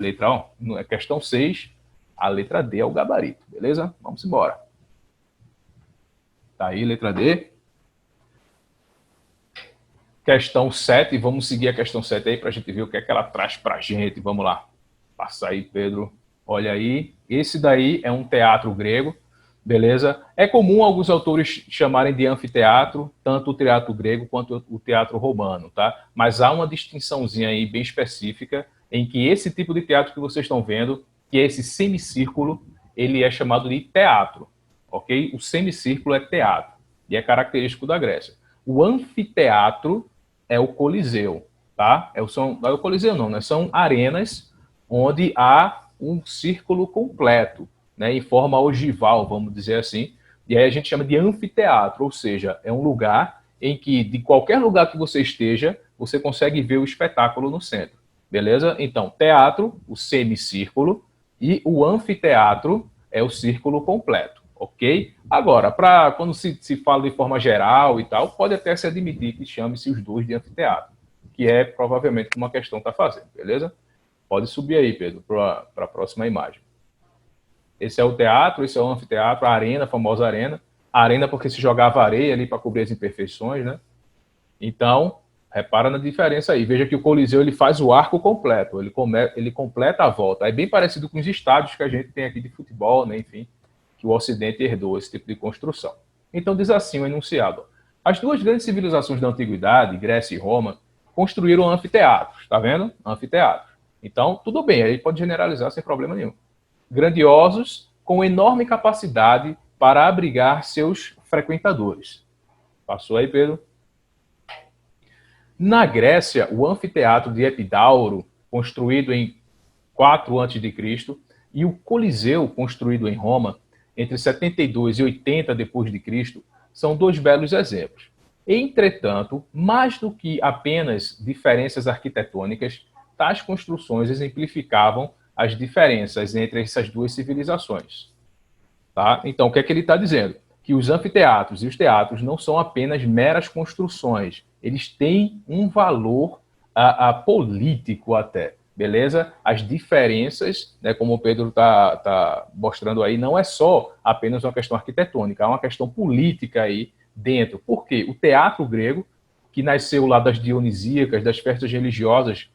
O, questão 6, a letra D é o gabarito, beleza? Vamos embora. Tá aí, letra D. Questão 7, vamos seguir a questão 7 aí para a gente ver o que é que ela traz para a gente. Vamos lá. Passa aí, Pedro. Olha aí. Esse daí é um teatro grego, beleza? É comum alguns autores chamarem de anfiteatro, tanto o teatro grego quanto o teatro romano, tá? Mas há uma distinçãozinha aí bem específica em que esse tipo de teatro que vocês estão vendo, que é esse semicírculo, ele é chamado de teatro, ok? O semicírculo é teatro e é característico da Grécia. O anfiteatro é o Coliseu, tá? Não é o Coliseu não, né? São arenas onde há um círculo completo, né? Em forma ogival, vamos dizer assim. E aí a gente chama de anfiteatro, ou seja, é um lugar em que, de qualquer lugar que você esteja, você consegue ver o espetáculo no centro, beleza? Então, teatro, o semicírculo, e o anfiteatro é o círculo completo, ok? Agora, quando se fala de forma geral e tal, pode até se admitir que chame-se os dois de anfiteatro, que é provavelmente o que uma questão está fazendo, beleza? Pode subir aí, Pedro, para a próxima imagem. Esse é o teatro, esse é o anfiteatro, a arena, a famosa arena. A arena porque se jogava areia ali para cobrir as imperfeições, né? Então, repara na diferença aí. Veja que o Coliseu ele faz o arco completo, ele completa a volta. É bem parecido com os estádios que a gente tem aqui de futebol, né? Enfim, que o Ocidente herdou esse tipo de construção. Então diz assim o enunciado. As duas grandes civilizações da Antiguidade, Grécia e Roma, construíram anfiteatros, tá vendo? Anfiteatros. Então, tudo bem, aí pode generalizar sem problema nenhum. Grandiosos, com enorme capacidade para abrigar seus frequentadores. Passou aí, Pedro? Na Grécia, o anfiteatro de Epidauro, construído em 4 a.C., e o Coliseu, construído em Roma, entre 72 e 80 d.C., são dois belos exemplos. Entretanto, mais do que apenas diferenças arquitetônicas, tais construções exemplificavam as diferenças entre essas duas civilizações. Tá? Então, o que é que ele está dizendo? Que os anfiteatros e os teatros não são apenas meras construções, eles têm um valor político até. Beleza? As diferenças, né, como o Pedro tá mostrando aí, não é só apenas uma questão arquitetônica, há uma questão política aí dentro. Por quê? O teatro grego, que nasceu lá das dionisíacas, das festas religiosas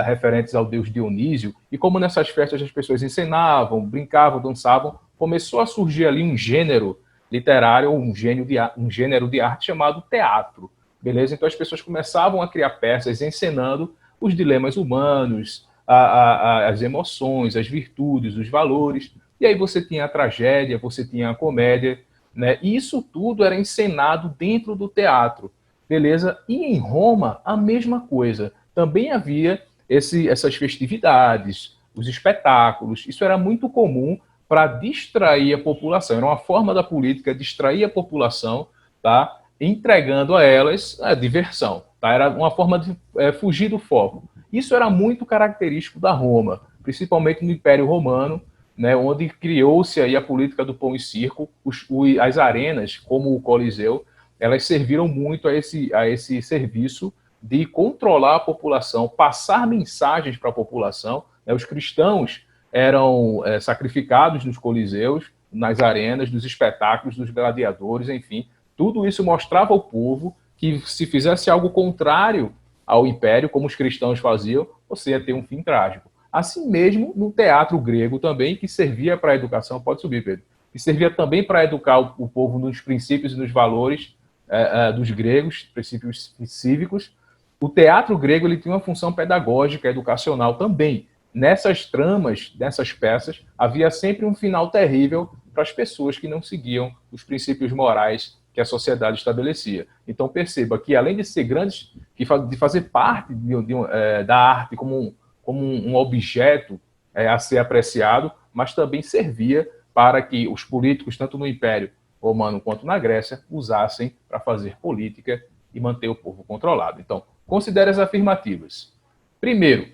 referentes ao deus Dionísio, e como nessas festas as pessoas encenavam, brincavam, dançavam, começou a surgir ali um gênero literário, um gênero de arte chamado teatro. Beleza? Então as pessoas começavam a criar peças encenando os dilemas humanos, as emoções, as virtudes, os valores. E aí você tinha a tragédia, você tinha a comédia, né? E isso tudo era encenado dentro do teatro, beleza? E em Roma, a mesma coisa. Também havia essas festividades, os espetáculos. Isso era muito comum para distrair a população. Era uma forma da política distrair a população, tá? Entregando a elas a diversão. Tá? Era uma forma de fugir do foco. Isso era muito característico da Roma, principalmente no Império Romano, né, onde criou-se aí a política do pão e circo. As arenas, como o Coliseu, elas serviram muito a esse serviço de controlar a população, passar mensagens para a população. Né? Os cristãos eram sacrificados nos coliseus, nas arenas, nos espetáculos, dos gladiadores, enfim. Tudo isso mostrava ao povo que se fizesse algo contrário ao império, como os cristãos faziam, você ia ter um fim trágico. Assim mesmo no teatro grego também, que servia para a educação, pode subir, Pedro, que servia também para educar o povo nos princípios e nos valores dos gregos, princípios cívicos. O teatro grego ele tinha uma função pedagógica, educacional também. Nessas tramas, nessas peças, havia sempre um final terrível para as pessoas que não seguiam os princípios morais que a sociedade estabelecia. Então perceba que, além de ser grandes, de fazer parte da arte como um objeto a ser apreciado, mas também servia para que os políticos, tanto no Império Romano quanto na Grécia, usassem para fazer política e manter o povo controlado. Então, considere as afirmativas. Primeiro,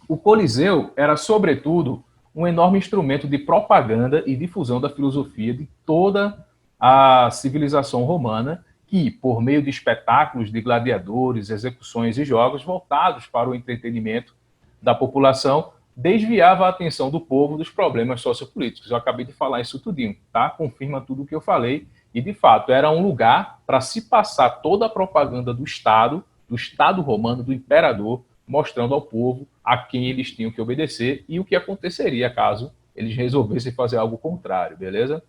o Coliseu era, sobretudo, um enorme instrumento de propaganda e difusão da filosofia de toda a civilização romana, que, por meio de espetáculos de gladiadores, execuções e jogos voltados para o entretenimento da população, desviava a atenção do povo dos problemas sociopolíticos. Eu acabei de falar isso tudinho, tá? Confirma tudo o que eu falei. E, de fato, era um lugar para se passar toda a propaganda do Estado romano, do imperador, mostrando ao povo a quem eles tinham que obedecer e o que aconteceria caso eles resolvessem fazer algo contrário, beleza?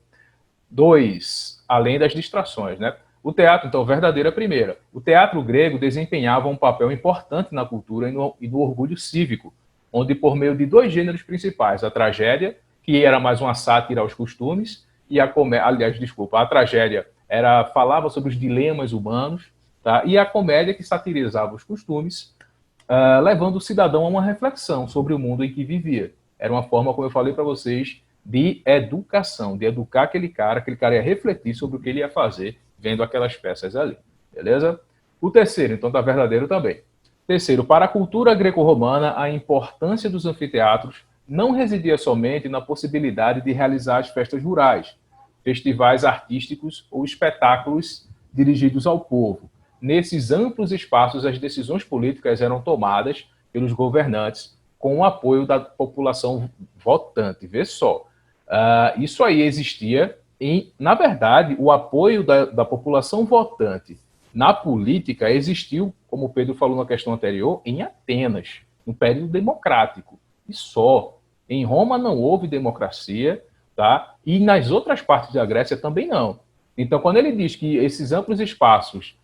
2, além das distrações, né? O teatro, então, verdadeira primeira. O teatro grego desempenhava um papel importante na cultura e no orgulho cívico, onde, por meio de 2 gêneros principais, a tragédia, que era mais uma sátira aos costumes, e a tragédia falava sobre os dilemas humanos, tá? E a comédia, que satirizava os costumes, levando o cidadão a uma reflexão sobre o mundo em que vivia. Era uma forma, como eu falei para vocês, de educação, de educar aquele cara ia refletir sobre o que ele ia fazer vendo aquelas peças ali, beleza? O terceiro, então, tá verdadeiro também. Terceiro, para a cultura greco-romana, a importância dos anfiteatros não residia somente na possibilidade de realizar as festas rurais, festivais artísticos ou espetáculos dirigidos ao povo. Nesses amplos espaços, as decisões políticas eram tomadas pelos governantes com o apoio da população votante. Vê só, isso aí existia na verdade, o apoio da população votante na política existiu, como o Pedro falou na questão anterior, em Atenas, no período democrático. E só. Em Roma não houve democracia, tá? E nas outras partes da Grécia também não. Então, quando ele diz que esses amplos espaços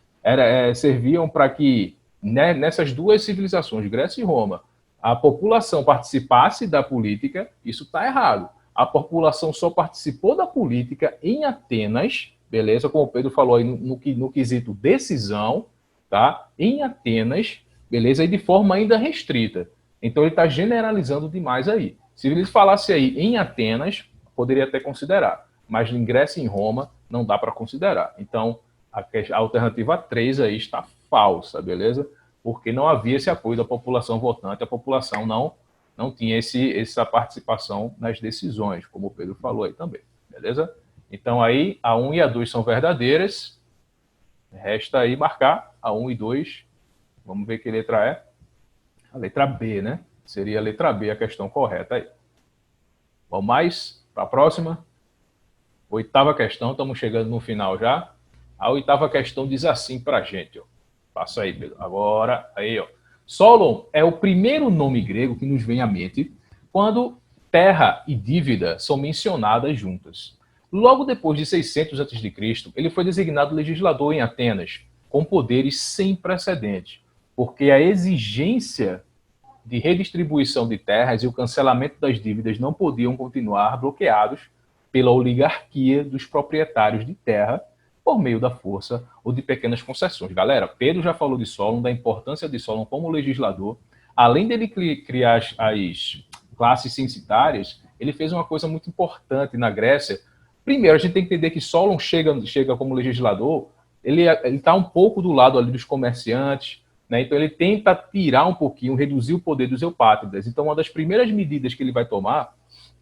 serviam para que, né, nessas duas civilizações, Grécia e Roma, a população participasse da política, isso está errado. A população só participou da política em Atenas, beleza? Como o Pedro falou aí no quesito decisão, tá? Em Atenas, beleza? E de forma ainda restrita. Então ele está generalizando demais aí. Se ele falasse aí em Atenas, poderia até considerar. Mas em Grécia e em Roma, não dá para considerar. Então, a alternativa 3 aí está falsa, beleza? Porque não havia esse apoio da população votante, a população não tinha essa participação nas decisões, como o Pedro falou aí também, beleza? Então aí a 1 e a 2 são verdadeiras, resta aí marcar a 1 e 2, vamos ver que letra é? A letra B, né? Seria a letra B a questão correta aí. Vamos mais para a próxima? 8ª questão, estamos chegando no final já. A 8ª questão diz assim para a gente, ó. Passa aí, Pedro. Agora, aí, ó. Solon é o primeiro nome grego que nos vem à mente quando terra e dívida são mencionadas juntas. Logo depois de 600 a.C., ele foi designado legislador em Atenas, com poderes sem precedentes, porque a exigência de redistribuição de terras e o cancelamento das dívidas não podiam continuar bloqueados pela oligarquia dos proprietários de terra por meio da força ou de pequenas concessões. Galera, Pedro já falou de Solon, da importância de Solon como legislador. Além dele criar as classes censitárias, ele fez uma coisa muito importante na Grécia. Primeiro, a gente tem que entender que Solon chega como legislador, ele está um pouco do lado ali dos comerciantes, né? Então ele tenta tirar um pouquinho, reduzir o poder dos eupátridas. Então uma das primeiras medidas que ele vai tomar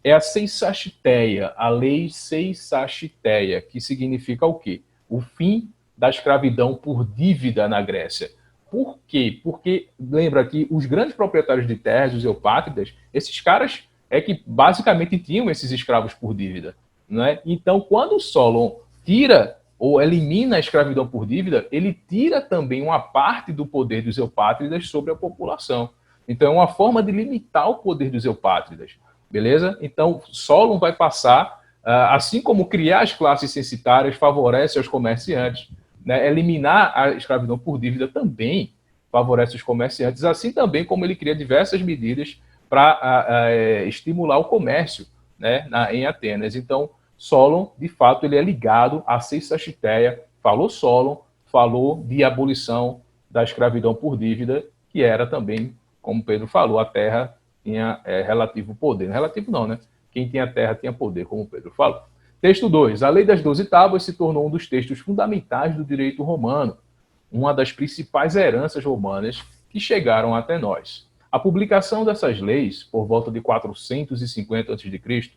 é a Seisachtheia, a lei Seisachtheia, que significa o quê? O fim da escravidão por dívida na Grécia. Por quê? Porque, lembra que os grandes proprietários de terras, os eupátridas, esses caras que basicamente tinham esses escravos por dívida, né? Então, quando Solon tira ou elimina a escravidão por dívida, ele tira também uma parte do poder dos eupátridas sobre a população. Então, é uma forma de limitar o poder dos eupátridas, beleza? Então, Solon vai passar, assim como criar as classes censitárias favorece aos comerciantes, né, eliminar a escravidão por dívida também favorece os comerciantes, assim também como ele cria diversas medidas para estimular o comércio, né, em Atenas. Então, Solon, de fato, ele é ligado a Sexasteia. Falou Solon, falou de abolição da escravidão por dívida, que era também, como Pedro falou, a terra tinha relativo poder. Relativo não, né? Quem tinha terra tinha poder, como Pedro falou. Texto 2. A Lei das 12 Tábuas se tornou um dos textos fundamentais do direito romano, uma das principais heranças romanas que chegaram até nós. A publicação dessas leis, por volta de 450 a.C.,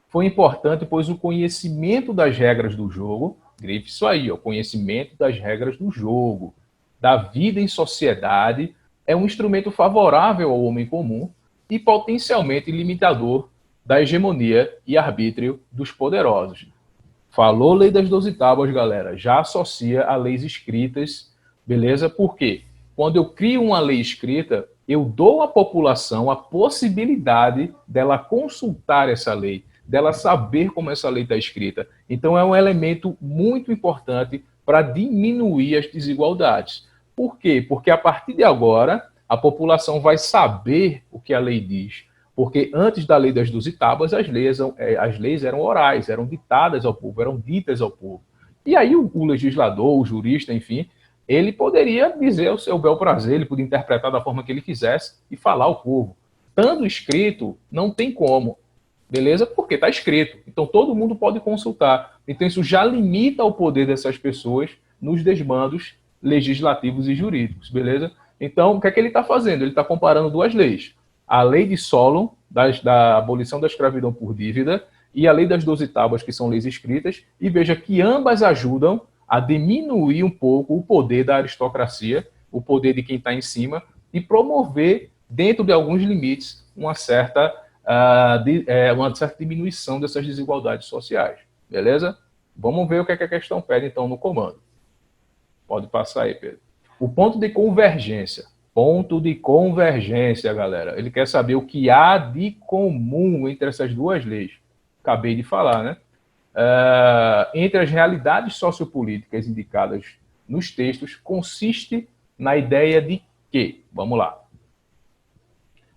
foi importante, pois o conhecimento das regras do jogo, grife isso aí, o conhecimento das regras do jogo, da vida em sociedade, é um instrumento favorável ao homem comum e potencialmente limitador da hegemonia e arbítrio dos poderosos. Falou Lei das 12 Tábuas, galera, já associa a leis escritas, beleza? Por quê? Quando eu crio uma lei escrita, eu dou à população a possibilidade dela consultar essa lei, dela saber como essa lei está escrita. Então, é um elemento muito importante para diminuir as desigualdades. Por quê? Porque a partir de agora, a população vai saber o que a lei diz. Porque antes da Lei das 12 Tábuas, as leis eram orais, eram ditadas ao povo, eram ditas ao povo. E aí o legislador, o jurista, enfim, ele poderia dizer o seu bel prazer, ele podia interpretar da forma que ele quisesse e falar ao povo. Estando escrito, não tem como, beleza? Porque está escrito. Então todo mundo pode consultar. Então isso já limita o poder dessas pessoas nos desmandos legislativos e jurídicos, beleza? Então o que é que ele está fazendo? Ele está comparando duas leis. A lei de Solon, da abolição da escravidão por dívida, e a lei das 12 tábuas, que são leis escritas, e veja que ambas ajudam a diminuir um pouco o poder da aristocracia, o poder de quem está em cima, e promover, dentro de alguns limites, uma certa diminuição dessas desigualdades sociais. Beleza? Vamos ver o que a questão pede, então, no comando. Pode passar aí, Pedro. O ponto de convergência. Ponto de convergência, galera. Ele quer saber o que há de comum entre essas duas leis. Acabei de falar, né? Entre as realidades sociopolíticas indicadas nos textos, consiste na ideia de que, vamos lá.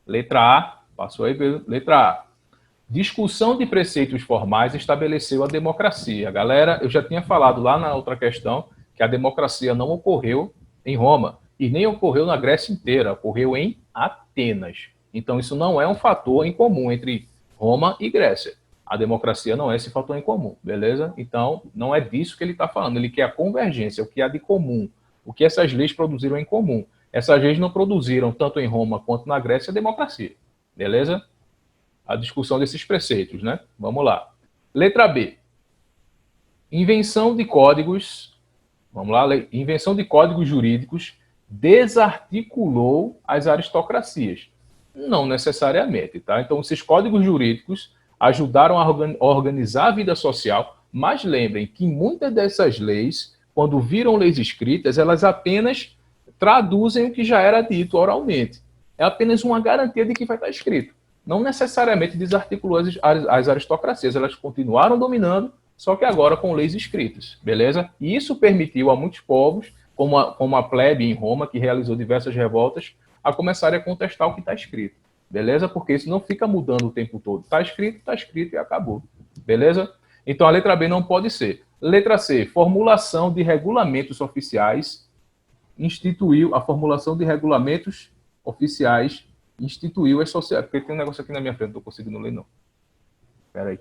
Letra A, passou aí, Pedro. Letra A. Discussão de preceitos formais estabeleceu a democracia. Galera, eu já tinha falado lá na outra questão que a democracia não ocorreu em Roma. E nem ocorreu na Grécia inteira, ocorreu em Atenas. Então, isso não é um fator em comum entre Roma e Grécia. A democracia não é esse fator em comum, beleza? Então, não é disso que ele está falando. Ele quer a convergência, o que há de comum. O que essas leis produziram em comum. Essas leis não produziram, tanto em Roma quanto na Grécia, a democracia. Beleza? A discussão desses preceitos, né? Vamos lá. Letra B. Invenção de códigos. Vamos lá. Invenção de códigos jurídicos desarticulou as aristocracias. Não necessariamente, tá? Então, esses códigos jurídicos ajudaram a organizar a vida social, mas lembrem que muitas dessas leis, quando viram leis escritas, elas apenas traduzem o que já era dito oralmente. É apenas uma garantia de que vai estar escrito. Não necessariamente desarticulou as aristocracias, elas continuaram dominando, só que agora com leis escritas, beleza? E isso permitiu a muitos povos, como a plebe em Roma, que realizou diversas revoltas, a começarem a contestar o que está escrito. Beleza? Porque isso não fica mudando o tempo todo. Está escrito e acabou. Beleza? Então a letra B não pode ser. Letra C, formulação de regulamentos oficiais. A formulação de regulamentos oficiais instituiu as sociedades. Porque tem um negócio aqui na minha frente, não estou conseguindo ler, não. Espera aí.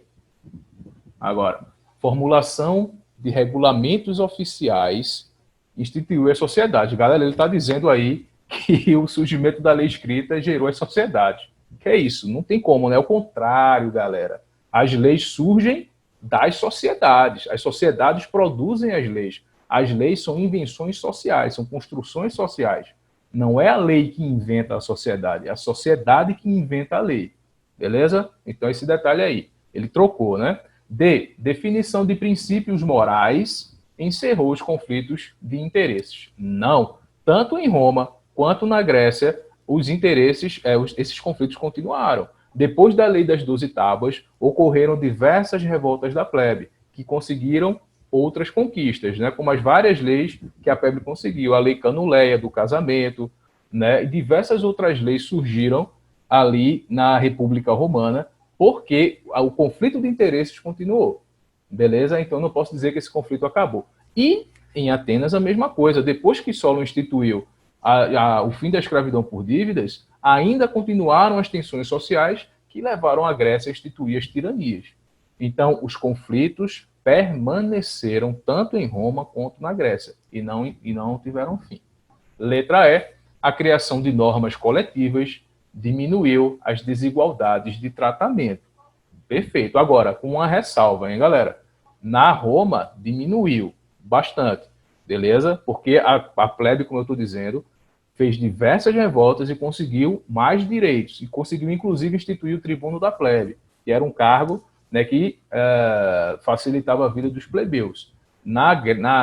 Agora, formulação de regulamentos oficiais instituiu as sociedades. Galera, ele está dizendo aí que o surgimento da lei escrita gerou as sociedades. Que é isso? Não tem como, né? É o contrário, galera. As leis surgem das sociedades. As sociedades produzem as leis. As leis são invenções sociais, são construções sociais. Não é a lei que inventa a sociedade, é a sociedade que inventa a lei. Beleza? Então, esse detalhe aí. Ele trocou, né? D. Definição de princípios morais encerrou os conflitos de interesses. Não. Tanto em Roma quanto na Grécia, os interesses, esses conflitos continuaram. Depois da Lei das 12 Tábuas, ocorreram diversas revoltas da plebe, que conseguiram outras conquistas, né, como as várias leis que a plebe conseguiu, a lei Canuleia do casamento, né, e diversas outras leis surgiram ali na República Romana, porque o conflito de interesses continuou, beleza? Então não posso dizer que esse conflito acabou. E em Atenas a mesma coisa, depois que Solon instituiu o fim da escravidão por dívidas, ainda continuaram as tensões sociais que levaram a Grécia a instituir as tiranias. Então, os conflitos permaneceram tanto em Roma quanto na Grécia e não tiveram fim. Letra E, a criação de normas coletivas diminuiu as desigualdades de tratamento. Perfeito. Agora, com uma ressalva, hein, galera? Na Roma, diminuiu bastante, beleza? Porque a plebe, como eu estou dizendo, fez diversas revoltas e conseguiu mais direitos, e conseguiu, inclusive, instituir o tribuno da plebe, que era um cargo, né, que facilitava a vida dos plebeus.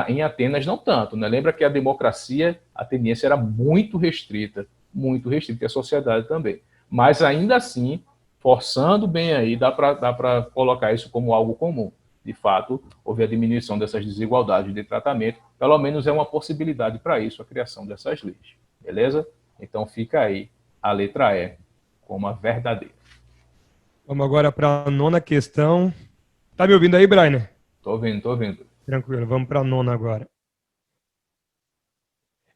Em Atenas, não tanto. Né? Lembra que a democracia ateniense era muito restrita, e a sociedade também. Mas, ainda assim, forçando bem aí, dá para colocar isso como algo comum. De fato, houve a diminuição dessas desigualdades de tratamento. Pelo menos é uma possibilidade para isso, a criação dessas leis. Beleza? Então, fica aí a letra E como a verdadeira. Vamos agora para a nona questão. Tá me ouvindo aí, Brainer? Tô ouvindo. Tranquilo, vamos para a nona agora.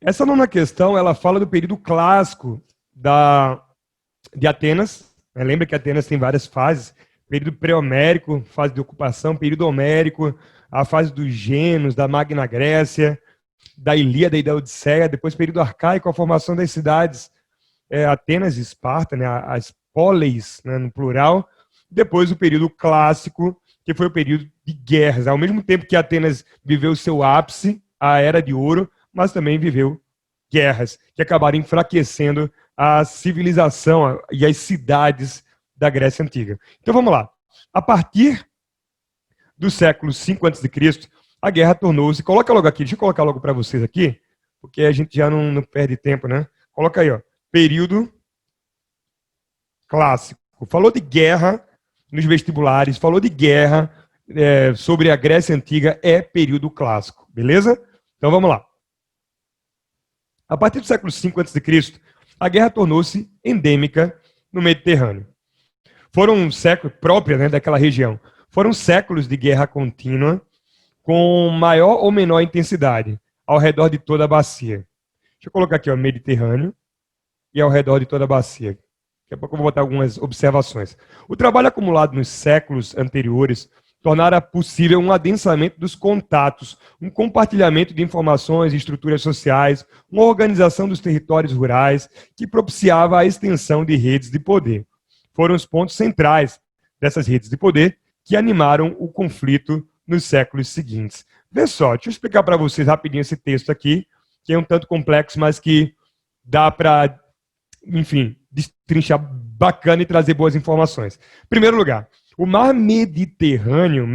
Essa nona questão, ela fala do período clássico de Atenas. Lembra que Atenas tem várias fases. Período pré-homérico, fase de ocupação, período homérico, a fase dos Gênios, da Magna Grécia, da Ilíada e da Odisseia, depois período arcaico, a formação das cidades Atenas e Esparta, né, as poleis, né, no plural, depois o período clássico, que foi o período de guerras, ao mesmo tempo que Atenas viveu seu ápice, a Era de Ouro, mas também viveu guerras, que acabaram enfraquecendo a civilização e as cidades da Grécia Antiga. Então vamos lá. A partir do século V a.C., a guerra tornou-se... Coloca logo aqui, deixa eu colocar logo para vocês aqui, porque a gente já não perde tempo, né? Coloca aí, ó. Período clássico. Falou de guerra nos vestibulares, falou de guerra sobre a Grécia Antiga, é período clássico, beleza? Então vamos lá. A partir do século V a.C., a guerra tornou-se endêmica no Mediterrâneo. Foram séculos, própria, né, daquela região, foram séculos de guerra contínua, com maior ou menor intensidade, ao redor de toda a bacia. Deixa eu colocar aqui, ó, Mediterrâneo, e ao redor de toda a bacia. Daqui a pouco eu vou botar algumas observações. O trabalho acumulado nos séculos anteriores tornara possível um adensamento dos contatos, um compartilhamento de informações e estruturas sociais, uma organização dos territórios rurais, que propiciava a extensão de redes de poder. Foram os pontos centrais dessas redes de poder que animaram o conflito nos séculos seguintes. Vê só, deixa eu explicar para vocês rapidinho esse texto aqui, que é um tanto complexo, mas que dá para, enfim, destrinchar bacana e trazer boas informações. Em primeiro lugar, o mar Mediterrâneo,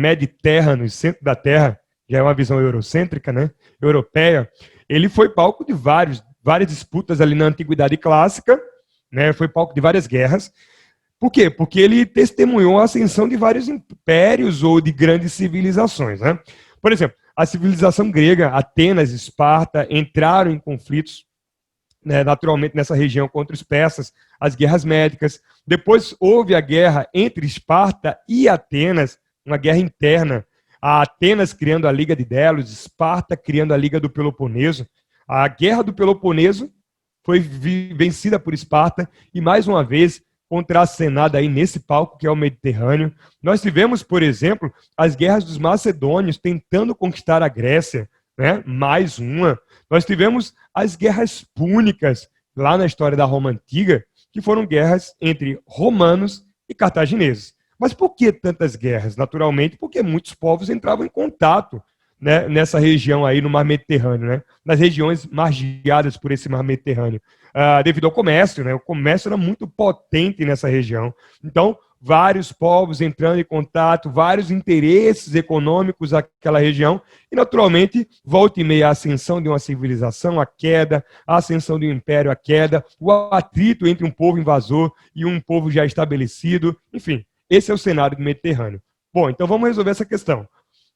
centro da Terra, já é uma visão eurocêntrica, né? Europeia, ele foi palco de várias disputas ali na Antiguidade Clássica, né? Foi palco de várias guerras. Por quê? Porque ele testemunhou a ascensão de vários impérios ou de grandes civilizações, né? Por exemplo, a civilização grega, Atenas, Esparta, entraram em conflitos, né, naturalmente nessa região contra os persas, as guerras médicas. Depois houve a guerra entre Esparta e Atenas, uma guerra interna. A Atenas criando a Liga de Delos, Esparta criando a Liga do Peloponeso. A Guerra do Peloponeso foi vencida por Esparta e, mais uma vez, contracenada aí nesse palco que é o Mediterrâneo. Nós tivemos, por exemplo, as guerras dos macedônios tentando conquistar a Grécia, né? Mais uma. Nós tivemos as guerras púnicas lá na história da Roma Antiga, que foram guerras entre romanos e cartagineses. Mas por que tantas guerras? Naturalmente, porque muitos povos entravam em contato, né, nessa região aí no Mar Mediterrâneo, né, nas regiões margeadas por esse Mar Mediterrâneo, devido ao comércio, né, o comércio era muito potente nessa região. Então, vários povos entrando em contato, vários interesses econômicos naquela região, e naturalmente, volta e meia a ascensão de uma civilização, a queda, a ascensão de um império, a queda, o atrito entre um povo invasor e um povo já estabelecido, enfim, esse é o cenário do Mediterrâneo. Bom, então vamos resolver essa questão.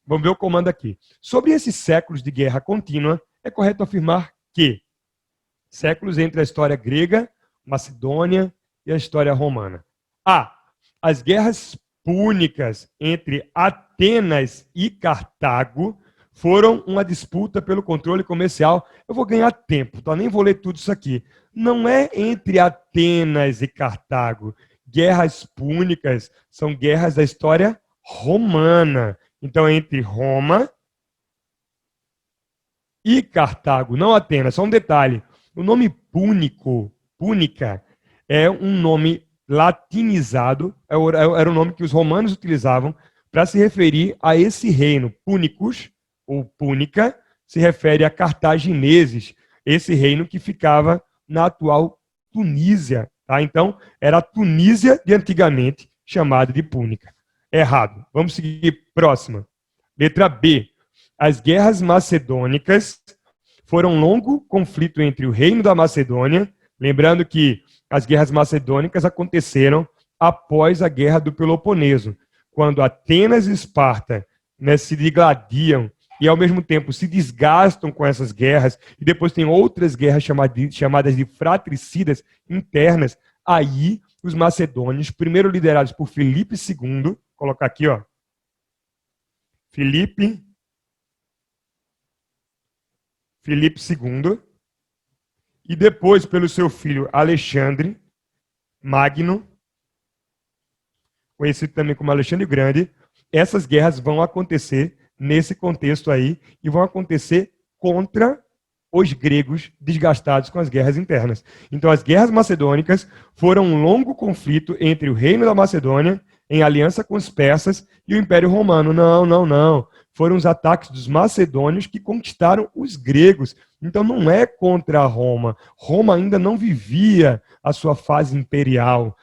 Vamos ver o comando aqui. Sobre esses séculos de guerra contínua, é correto afirmar que séculos entre a história grega, macedônia e a história romana. A. As guerras púnicas entre Atenas e Cartago foram uma disputa pelo controle comercial. Eu vou ganhar tempo, tá? Nem vou ler tudo isso aqui. Não é entre Atenas e Cartago. Guerras púnicas são guerras da história romana. Então, é entre Roma e Cartago, não Atenas. Só um detalhe. O nome púnica, é um nome latinizado, era o nome que os romanos utilizavam para se referir a esse reino. Púnicos, ou púnica, se refere a cartagineses, esse reino que ficava na atual Tunísia. Tá? Então, era a Tunísia de antigamente, chamada de Púnica. Errado. Vamos seguir. Próxima. Letra B. As guerras macedônicas foram um longo conflito entre o reino da Macedônia, lembrando que as guerras macedônicas aconteceram após a Guerra do Peloponeso, quando Atenas e Esparta, né, se digladiam e, ao mesmo tempo, se desgastam com essas guerras, e depois tem outras guerras chamadas de fratricidas internas. Aí, os macedônios, primeiro liderados por Filipe II, vou colocar aqui, ó, Filipe II, e depois pelo seu filho Alexandre Magno, conhecido também como Alexandre o Grande. Essas guerras vão acontecer nesse contexto aí e vão acontecer contra os gregos desgastados com as guerras internas. Então, as guerras macedônicas foram um longo conflito entre o reino da Macedônia, em aliança com os persas, e o Império Romano. Não. Foram os ataques dos macedônios que conquistaram os gregos. Então, não é contra Roma. Roma ainda não vivia a sua fase imperial.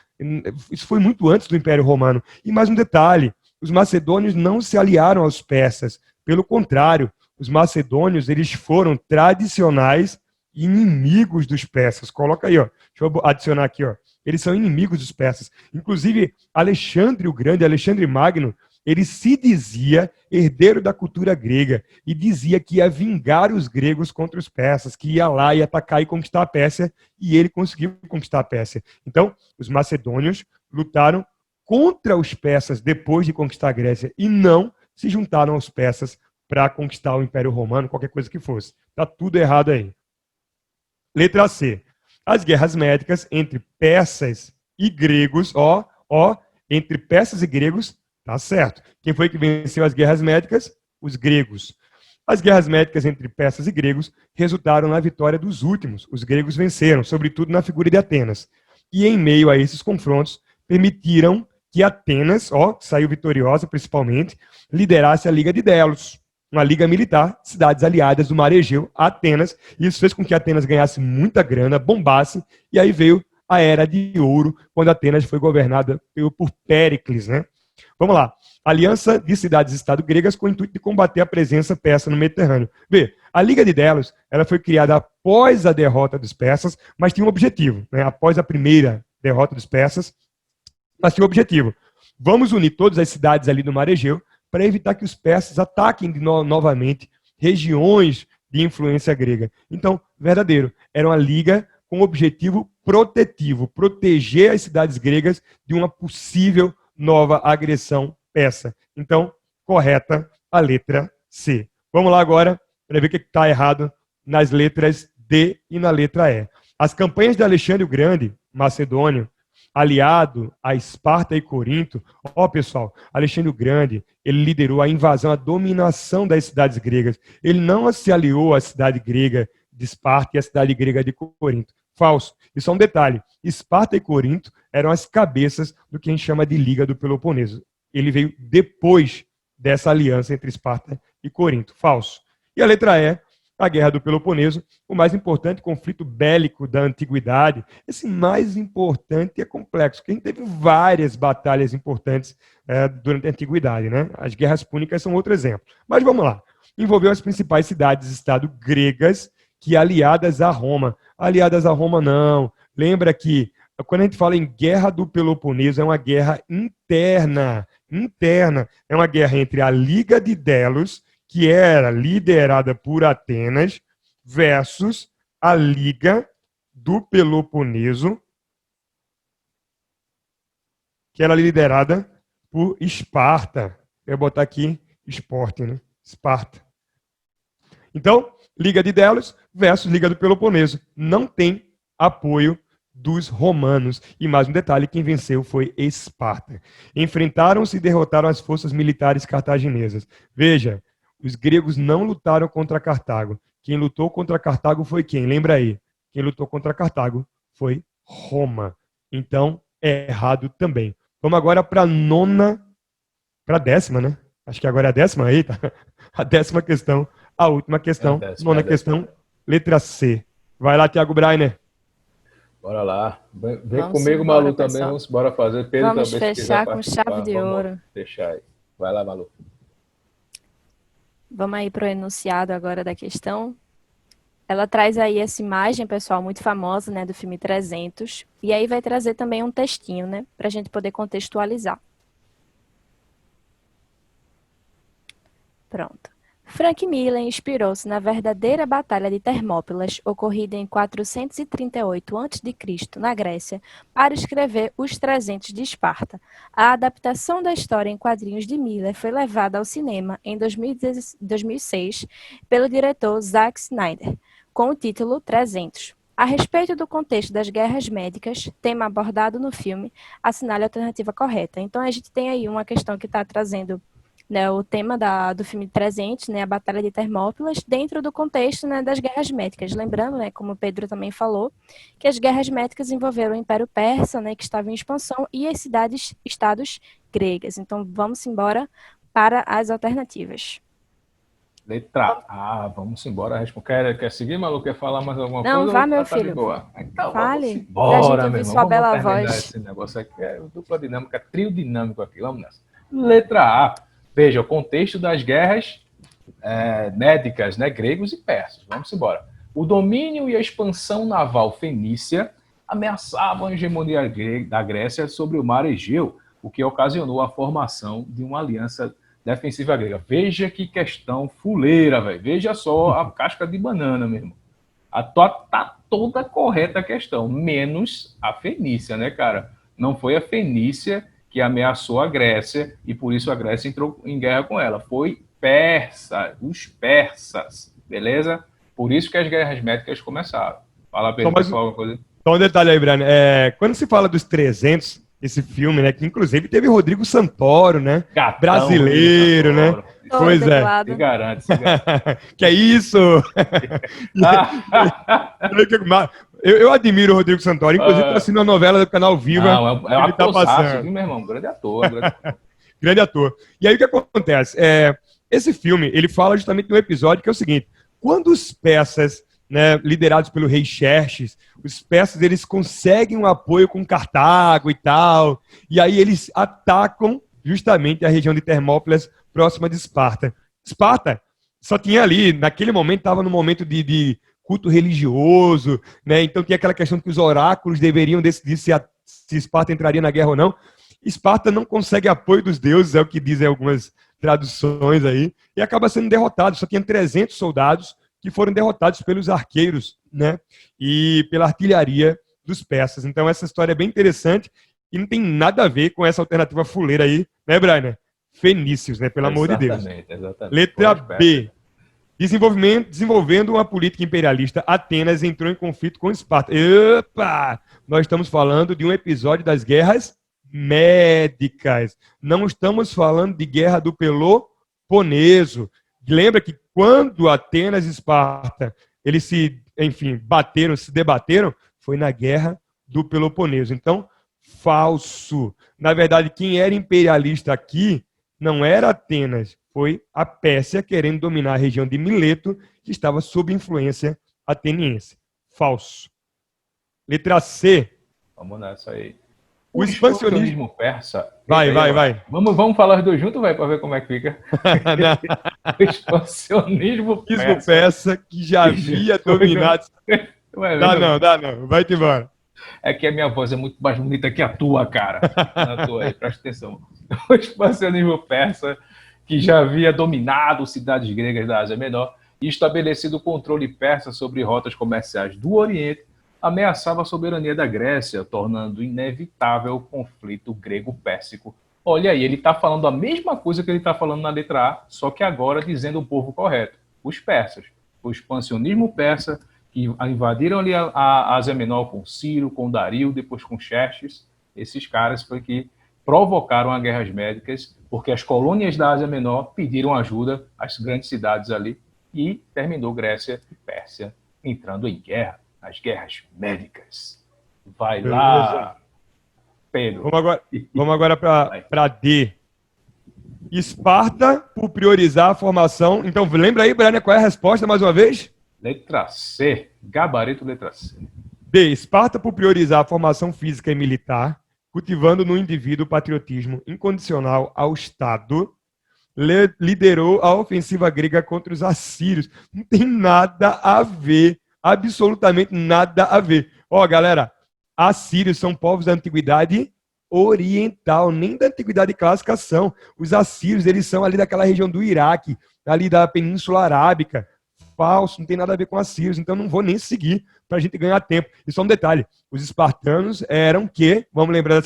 Isso foi muito antes do Império Romano. E mais um detalhe, os macedônios não se aliaram aos persas. Pelo contrário, os macedônios, eles foram tradicionais inimigos dos persas. Coloca aí, ó. Deixa eu adicionar aqui, ó. Eles são inimigos dos persas. Inclusive, Alexandre o Grande, Alexandre Magno, ele se dizia herdeiro da cultura grega e dizia que ia vingar os gregos contra os persas, que ia lá e atacar e conquistar a Pérsia, e ele conseguiu conquistar a Pérsia. Então, os macedônios lutaram contra os persas depois de conquistar a Grécia e não se juntaram aos persas para conquistar o Império Romano, qualquer coisa que fosse. Está tudo errado aí. Letra C. As guerras médicas entre persas e gregos, entre persas e gregos, tá certo. Quem foi que venceu as guerras médicas? Os gregos. As guerras médicas entre persas e gregos resultaram na vitória dos últimos. Os gregos venceram, sobretudo na figura de Atenas. E em meio a esses confrontos, permitiram que Atenas, que saiu vitoriosa principalmente, liderasse a Liga de Delos, uma liga militar, cidades aliadas do Mar Egeu a Atenas. E isso fez com que Atenas ganhasse muita grana, bombasse, e aí veio a Era de Ouro, quando Atenas foi governada por Péricles, né? Vamos lá. Aliança de cidades-estado gregas com o intuito de combater a presença persa no Mediterrâneo. Vê, a Liga de Delos, ela foi criada após a derrota dos persas, mas tinha um objetivo, né? Após a primeira derrota dos persas, mas tinha um objetivo. Vamos unir todas as cidades ali do Mar Egeu para evitar que os persas ataquem novamente regiões de influência grega. Então, verdadeiro, era uma liga com objetivo protetivo, proteger as cidades gregas de uma possível nova agressão persa. Então, correta a letra C. Vamos lá agora para ver o que está errado nas letras D e na letra E. As campanhas de Alexandre o Grande, macedônio, aliado a Esparta e Corinto. Pessoal, Alexandre o Grande, ele liderou a invasão, a dominação das cidades gregas. Ele não se aliou à cidade grega de Esparta e à cidade grega de Corinto. Falso. Isso é um detalhe. Esparta e Corinto eram as cabeças do que a gente chama de Liga do Peloponeso. Ele veio depois dessa aliança entre Esparta e Corinto. Falso. E a letra E, a Guerra do Peloponeso, o mais importante conflito bélico da antiguidade. Esse mais importante é complexo, porque a gente teve várias batalhas importantes durante a antiguidade, né? As guerras púnicas são outro exemplo. Mas vamos lá. Envolveu as principais cidades-estado gregas que aliadas a Roma. Aliadas a Roma, não. Lembra que quando a gente fala em Guerra do Peloponeso, é uma guerra interna interna. É uma guerra entre a Liga de Delos, que era liderada por Atenas, versus a Liga do Peloponeso, que era liderada por Esparta. Eu vou botar aqui esporte, né? Esparta. Então, Liga de Delos versus Liga do Peloponeso. Não tem apoio dos romanos. E mais um detalhe, quem venceu foi Esparta. Enfrentaram-se e derrotaram as forças militares cartaginesas. Veja, os gregos não lutaram contra Cartago. Quem lutou contra Cartago foi quem? Lembra aí. Quem lutou contra Cartago foi Roma. Então, é errado também. Vamos agora para a décima, né? Acho que agora é a décima, eita. A décima questão, a última questão, nona questão, letra C. Vai lá, Thiago Breiner. Bora lá. Vem Vamos comigo, embora, Malu, também. pessoal. Vamos embora fazer. Pedro Vamos também, se fechar quiser com chave participar, de vamos ouro. fechar aí. Vai lá, Malu. Vamos aí para o enunciado agora da questão. Ela traz aí essa imagem, pessoal, muito famosa, né, do filme 300. E aí vai trazer também um textinho, né, para a gente poder contextualizar. Pronto. Frank Miller inspirou-se na verdadeira Batalha de Termópilas, ocorrida em 438 a.C., na Grécia, para escrever Os 300 de Esparta. A adaptação da história em quadrinhos de Miller foi levada ao cinema em 2006 pelo diretor Zack Snyder, com o título 300. A respeito do contexto das guerras médicas, tema abordado no filme, assinale a alternativa correta. Então, a gente tem aí uma questão que está trazendo, né, o tema do filme 300, né, a Batalha de Termópilas, dentro do contexto, né, das guerras médicas. Lembrando, né, como o Pedro também falou, que as guerras médicas envolveram o Império Persa, né, que estava em expansão, e as estados gregas. Então, vamos embora para as alternativas. Letra A, vamos embora. Quer seguir, Malu? Quer falar mais alguma Não, coisa? vá, meu Tá de filho. boa. Então, Fale, vamos pra gente embora, ouvir meu irmão. sua Vamos bela terminar voz. esse negócio aqui. É dupla dinâmica, trio dinâmico aqui. Vamos nessa. Letra A. Veja, o contexto das guerras médicas, né, gregos e persas. Vamos embora. O domínio e a expansão naval fenícia ameaçavam a hegemonia da Grécia sobre o mar Egeu, o que ocasionou a formação de uma aliança defensiva grega. Veja que questão fuleira, velho. Veja só a casca de banana mesmo. Tá toda correta a questão, menos a Fenícia, né, cara? Não foi a Fenícia que ameaçou a Grécia e por isso a Grécia entrou em guerra com ela. Foi os persas, beleza? Por isso que as guerras médicas começaram. Fala, Pedro, quer falar alguma coisa? Só um detalhe aí, Brian. Quando se fala dos 300, esse filme, né, que inclusive teve Rodrigo Santoro, né? Gatão, brasileiro, Santoro. né? Pois é. Se garante. Que é isso? Eu admiro o Rodrigo Santoro, inclusive está assistindo uma novela do canal Viva. Não, é um atorzaço, viu, meu irmão? Grande ator. Grande ator. E aí o que acontece? Esse filme, ele fala justamente de um episódio que é o seguinte: quando os persas, né, liderados pelo rei Xerxes, os persas, eles conseguem um apoio com Cartago e tal, e aí eles atacam justamente a região de Termópilas, próxima de Esparta. Esparta só tinha ali, naquele momento, estava no momento de culto religioso, né? Então tinha aquela questão que os oráculos deveriam decidir se Esparta entraria na guerra ou não. Esparta não consegue apoio dos deuses, é o que dizem algumas traduções aí, e acaba sendo derrotado. Só tinha 300 soldados que foram derrotados pelos arqueiros, né? E pela artilharia dos persas. Então essa história é bem interessante e não tem nada a ver com essa alternativa fuleira aí, né, Brian? Fenícios, né? Pelo amor de Deus. Exatamente. Letra B. Desenvolvendo uma política imperialista, Atenas entrou em conflito com Esparta. Opa! Nós estamos falando de um episódio das guerras médicas. Não estamos falando de guerra do Peloponeso. Lembra que quando Atenas e Esparta, eles se debateram, foi na guerra do Peloponeso. Então, falso. Na verdade, quem era imperialista aqui não era Atenas, foi a Pérsia querendo dominar a região de Mileto, que estava sob influência ateniense. Falso. Letra C. Vamos nessa aí. O expansionismo persa. Vai. Vamos falar os dois juntos, vai, para ver como é que fica. O expansionismo persa que já havia dominado. Dá não. Vai-te embora. É que a minha voz é muito mais bonita que a tua, cara. A tua aí, presta atenção. O expansionismo persa, que já havia dominado cidades gregas da Ásia Menor e estabelecido o controle persa sobre rotas comerciais do Oriente, ameaçava a soberania da Grécia, tornando inevitável o conflito grego-pérsico. Olha aí, ele está falando a mesma coisa que ele está falando na letra A, só que agora dizendo o povo correto, os persas. O expansionismo persa, que invadiram ali a Ásia Menor com Ciro, com Dario, depois com Xerxes. Esses caras foi que provocaram as guerras médicas, porque as colônias da Ásia Menor pediram ajuda às grandes cidades ali, e terminou Grécia e Pérsia entrando em guerra, as guerras médicas. Vai Beleza. lá, Pedro. Vamos agora para D. Esparta, por priorizar a formação. Então, lembra aí, Brian, qual é a resposta mais uma vez? Letra C. Gabarito letra C. B. Esparta, por priorizar a formação física e militar, cultivando no indivíduo o patriotismo incondicional ao Estado, liderou a ofensiva grega contra os assírios. Não tem nada a ver, absolutamente nada a ver. Ó, galera, assírios são povos da antiguidade oriental, nem da antiguidade clássica são. Os assírios, eles são ali daquela região do Iraque, ali da Península Arábica. Falso, não tem nada a ver com assírios, então não vou nem seguir para a gente ganhar tempo. E só um detalhe, os espartanos eram que, vamos lembrar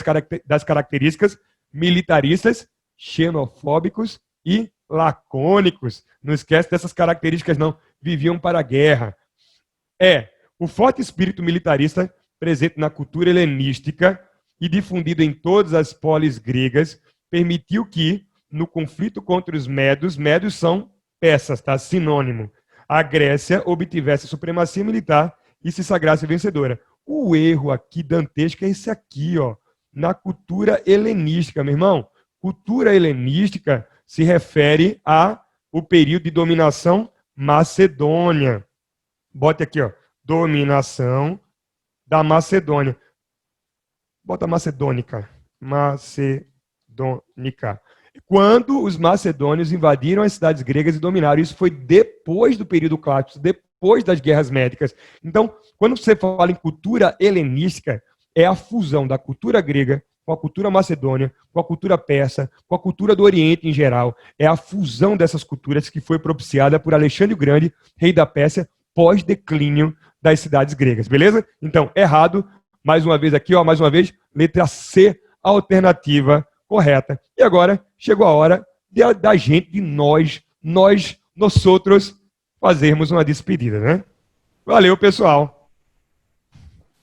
das características, militaristas, xenofóbicos e lacônicos. Não esquece dessas características não, viviam para a guerra. O forte espírito militarista presente na cultura helenística e difundido em todas as polis gregas permitiu que, no conflito contra os medos são persas, tá? Sinônimo, a Grécia obtivesse supremacia militar e se sagrasse vencedora. O erro aqui dantesco é esse aqui, ó, na cultura helenística, meu irmão. Cultura helenística se refere ao período de dominação macedônia. Bote aqui, ó, dominação da Macedônia. Bota macedônica. Macedônica. Quando os macedônios invadiram as cidades gregas e dominaram, isso foi depois do período clássico, depois das guerras médicas. Então, quando você fala em cultura helenística, é a fusão da cultura grega com a cultura macedônia, com a cultura persa, com a cultura do Oriente em geral. É a fusão dessas culturas que foi propiciada por Alexandre o Grande, rei da Pérsia, pós-declínio das cidades gregas, beleza? Então, errado, mais uma vez aqui, ó, mais uma vez, letra C, alternativa correta. E agora chegou a hora da gente, de nós outros, fazermos uma despedida, né? Valeu, pessoal.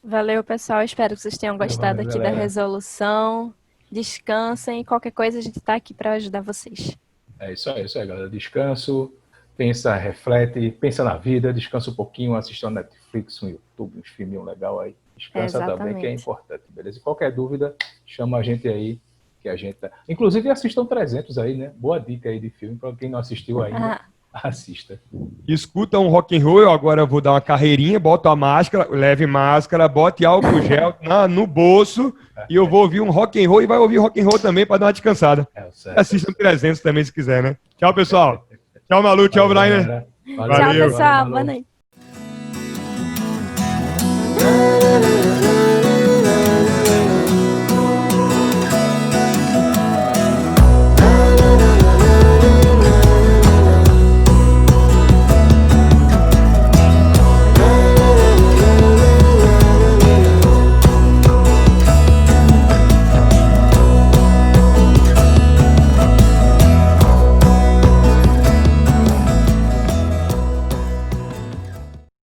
Valeu, pessoal. Espero que vocês tenham gostado aqui da resolução. Descansem. Qualquer coisa, a gente está aqui para ajudar vocês. É isso aí, galera. Descanso, pensa, reflete, pensa na vida, descansa um pouquinho, assista um Netflix, um YouTube, uns filminhos legais aí. Descansa também, que é importante, beleza? E qualquer dúvida, chama a gente aí, que a gente tá... Inclusive, assistam 300 aí, né? Boa dica aí de filme, para quem não assistiu ainda, assista. Escuta um rock and roll, agora eu vou dar uma carreirinha, boto a máscara, leve máscara, bote álcool gel no bolso, e eu vou ouvir um rock and roll, e vai ouvir rock and roll também para dar uma descansada. Assistam 300 também, se quiser, né? Tchau, pessoal. Tchau, Malu. Tchau, Brian. Tchau, pessoal. Boa noite.